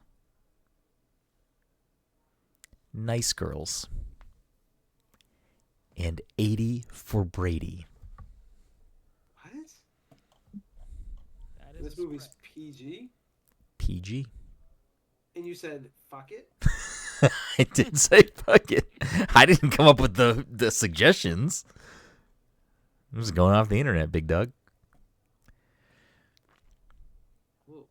Nice Girls. And 80 for Brady. What? That is This movie's PG? PG. And you said, fuck it? I did say fuck it. I didn't come up with the suggestions. I'm just going off the internet, big dog. A little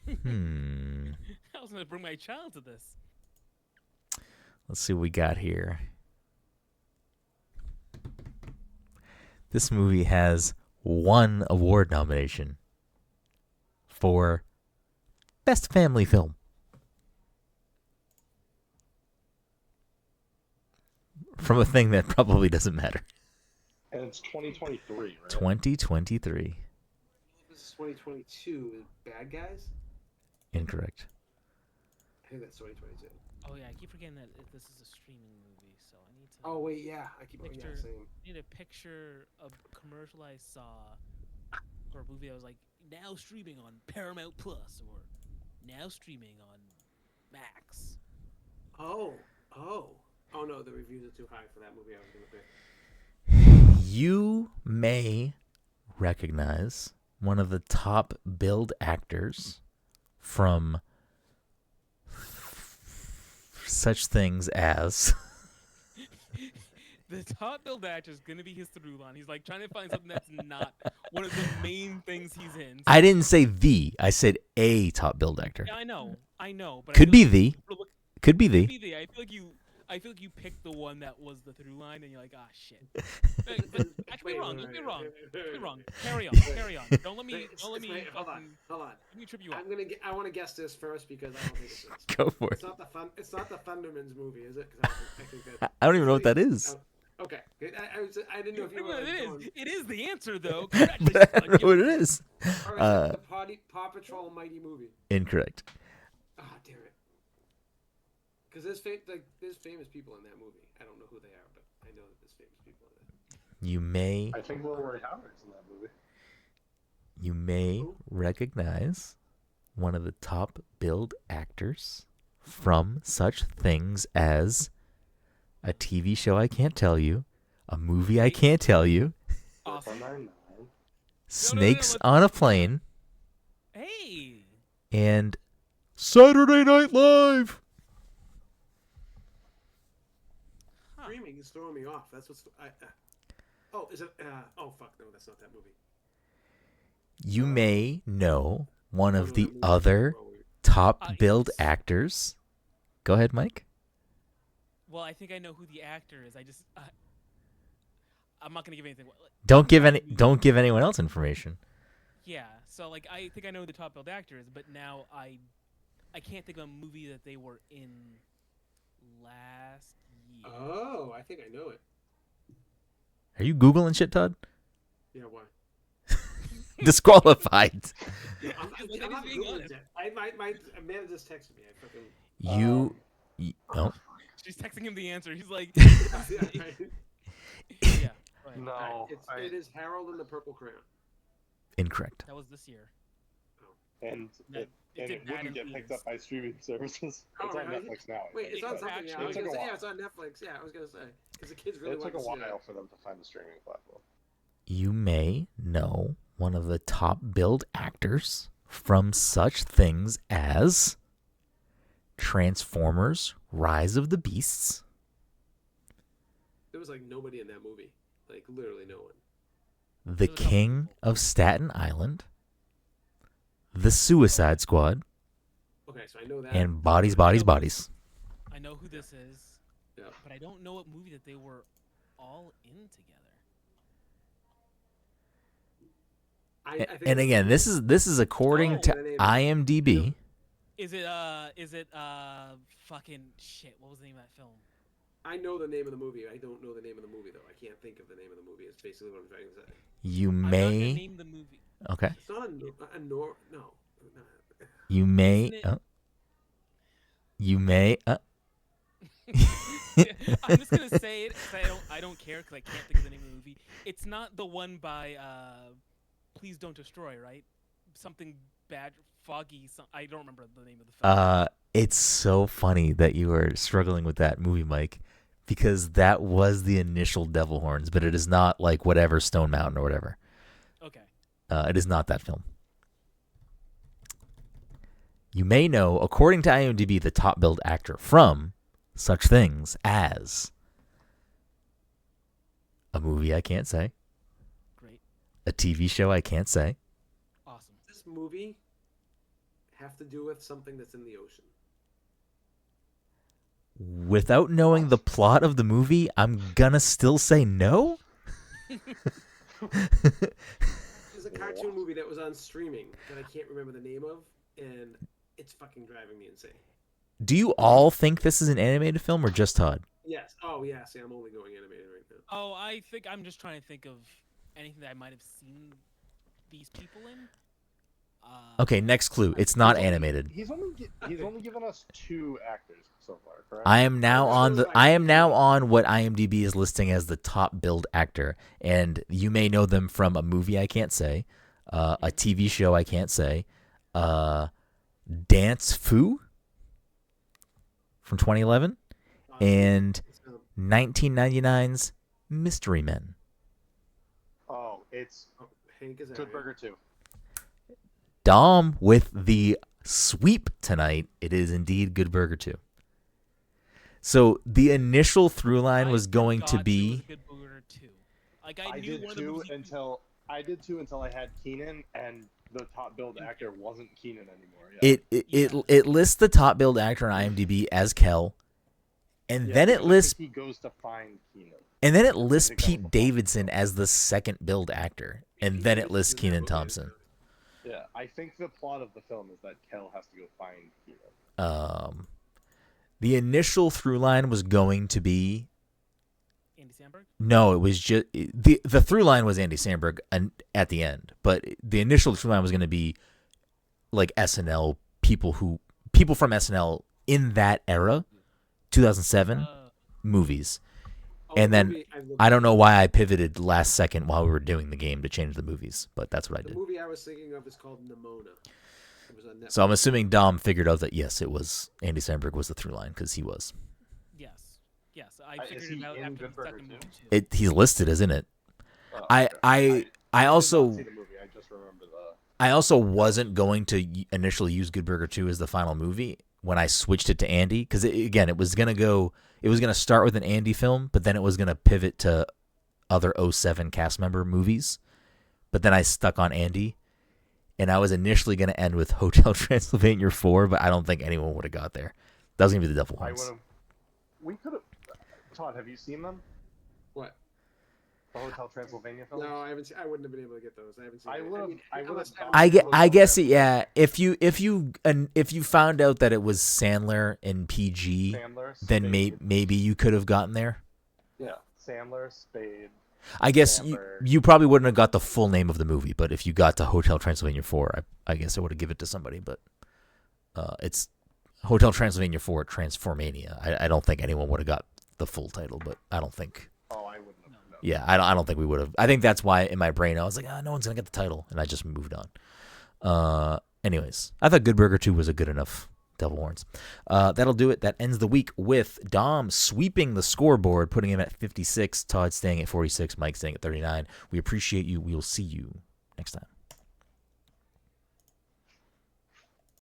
concerned. I was gonna bring my child to this. Let's see what we got here. This movie has one award nomination for Best Family Film. From a thing that probably doesn't matter. And it's 2023, right? 2023. This is 2022 with Bad Guys? Incorrect. I think that's 2022. Oh yeah, I keep forgetting that this is a streaming movie, so I need to. Oh, wait, yeah. I keep Picture- saying. need a picture of a commercial I saw for a movie that was like now streaming on Paramount Plus or now streaming on Max. Oh, no, the reviews are too high for that movie I was going to pick. You may recognize one of the top billed actors from such things as The top build actor is gonna be his through line. He's like trying to find something that's not one of the main things he's in. So, I didn't say the. I said a top build actor. yeah, I know, but Could I be feel the. like Could be could the. be the. I feel like you picked the one that was the through line, and you're like, ah, shit. But I could be wrong. You could be wrong. Could be wrong. Carry on. Don't let me. Hold on. Let me trip you up. I want to guess this first because I don't think it's this. Go for It's it. not the fun. It's not the Thundermans movie, is it? Because I think that. I don't even know what that is. Okay, I didn't know if you were. It is the answer though. But I Congratulations. don't know what it is. Or is it the Paw Patrol Mighty movie? Incorrect. Ah, damn it. Because there's famous people in that movie. I don't know who they are, but I know that there's famous people in it. You may I think Will Roy Howard's in that movie. recognize one of the top billed actors from such things as a TV show I can't tell you, a movie I can't tell you, Awesome. 499. Snakes on a Plane, Hey. and Saturday Night Live. Huh. Streaming is throwing me off. That's what's. Oh, is it? Oh, fuck no, that's not that movie. You may know one I of know the that movie. other Oh, top billed yes. actors. Go ahead, Mike. Well, I think I know who the actor is. I'm not gonna give anything. Don't give anyone else information. Yeah, so like I think I know who the top billed actor is, but now I can't think of a movie that they were in last year. Oh, I think I know it. Are you Googling shit, Todd? Yeah, why? Disqualified. No, I'm Like, not being Googling honest. it. My man just texted me. I fucking. You no. She's texting him the answer. He's like, Yeah, right. yeah, right. No, It is Harold and the Purple Crayon. Incorrect. That was this year. and That- it it did bad wouldn't in get picked theaters. up by streaming services. Oh, It's on really? Netflix now. Wait, it's on It something. Yeah, I was took gonna a say, while. yeah, it's on Netflix. Yeah, I was gonna say because the kids really It took want a to see while it. for them to find the streaming platform. You may know one of the top billed actors from such things as Transformers: Rise of the Beasts, There was like nobody in that movie, like literally no one. The There's a couple King people. of Staten Island, The Suicide Squad, Okay, so I know that. and Bodies, Bodies, Bodies. I know who this is, Yeah. but I don't know what movie that they were all in together. I think And again, this is according Oh, to the name. IMDb. Is it fucking shit? What was the name of that film? I know the name of the movie. I don't know the name of the movie though. I can't think of the name of the movie. It's basically what I'm trying to say. You I'm not gonna may name the movie. okay. It's not no. You may Isn't it- you may I'm just gonna say it 'cause I don't care because I can't think of the name of the movie. It's not the one by Please Don't Destroy, right? Something bad, foggy. I don't remember the name of the film. It's so funny that you were struggling with that movie, Mike, because that was the initial Devil Horns, but it is not like whatever Stone Mountain or whatever. Okay. It is not that film. You may know, according to IMDb, the top billed actor from such things as a movie I can't say, Great. a TV show I can't say, Awesome. Does this movie have to do with something that's in the ocean? without knowing the plot of the movie, I'm gonna still say no. There's a cartoon movie that was on streaming that I can't remember the name of, and it's fucking driving me insane. Do you all think this is an animated film or just Todd? Yes. Oh yeah. See, I'm only going animated right now. Oh, I think I'm just trying to think of anything that I might have seen these people in. Okay, next clue. It's not animated. He's only given us 2 actors so far, correct? I am now on what IMDb is listing as the top billed actor, and you may know them from a movie I can't say, a TV show I can't say, Dance Foo from 2011, and 1999's Mystery Men. Oh, it's Hank is Good Burger 2. Dom with the sweep tonight. It is indeed Good Burger 2. So the initial through line I was going to forgot there was be. a Good Burger 2. Like I I knew did one of the too movies. until I had Keenan, and the top billed actor wasn't Keenan anymore. It lists the top billed actor on IMDb as Kel, and then it because I lists think he goes to find Keenan. and then it lists think that was the Pete plot. Davidson as the second billed actor, and then it lists Davidson Kenan is that what Thompson. Yeah, I think the plot of the film is that Kel has to go find Keenan. The initial through line was going to be Andy Samberg. no, it was just the through line was Andy Samberg at the end, but the initial through line was going to be like SNL people from SNL in that era, 2007 movies. Oh, And the then movie I don't know why I pivoted last second while we were doing the game to change the movies, but that's what I The did. movie I was thinking of is called Nimona. It was on Netflix. So I'm assuming Dom figured out that yes, it was Andy Samberg was the through line because he was. Yes. I Is figured he it out in after Good the Burger second too? movie too. He's listed, isn't it? Oh, I okay. I did also not see the movie. I just remember the. I also wasn't going to initially use Good Burger 2 as the final movie when I switched it to Andy because it was going to start with an Andy film, but then it was going to pivot to other 07 cast member movies. But then I stuck on Andy, and I was initially going to end with Hotel Transylvania 4, but I don't think anyone would have got there. That was going to be the Devil I Horns. would have. We could have. Todd, have you seen them? What? The Hotel Transylvania films? No, I haven't. I wouldn't have been able to get those. I haven't seen. I it. would've- mean, I would've unless thought- I guess yeah. If you found out that it was Sandler and PG, Sandler, then Spade. maybe you could have gotten there. Yeah, Sandler, Spade. I guess Sandler. you probably wouldn't have got the full name of the movie, but if you got to Hotel Transylvania 4, I guess I would have given it to somebody. But it's Hotel Transylvania 4 Transformania. I don't think anyone would have got the full title, but I don't think. Oh, I wouldn't have. No. Yeah, I don't think we would have. I think that's why in my brain I was like, no one's gonna get the title, and I just moved on. Anyways, I thought Good Burger 2 was a good enough Devil Horns. That'll do it. That ends the week with Dom sweeping the scoreboard, putting him at 56, Todd staying at 46, Mike staying at 39. We appreciate you. We will see you next time.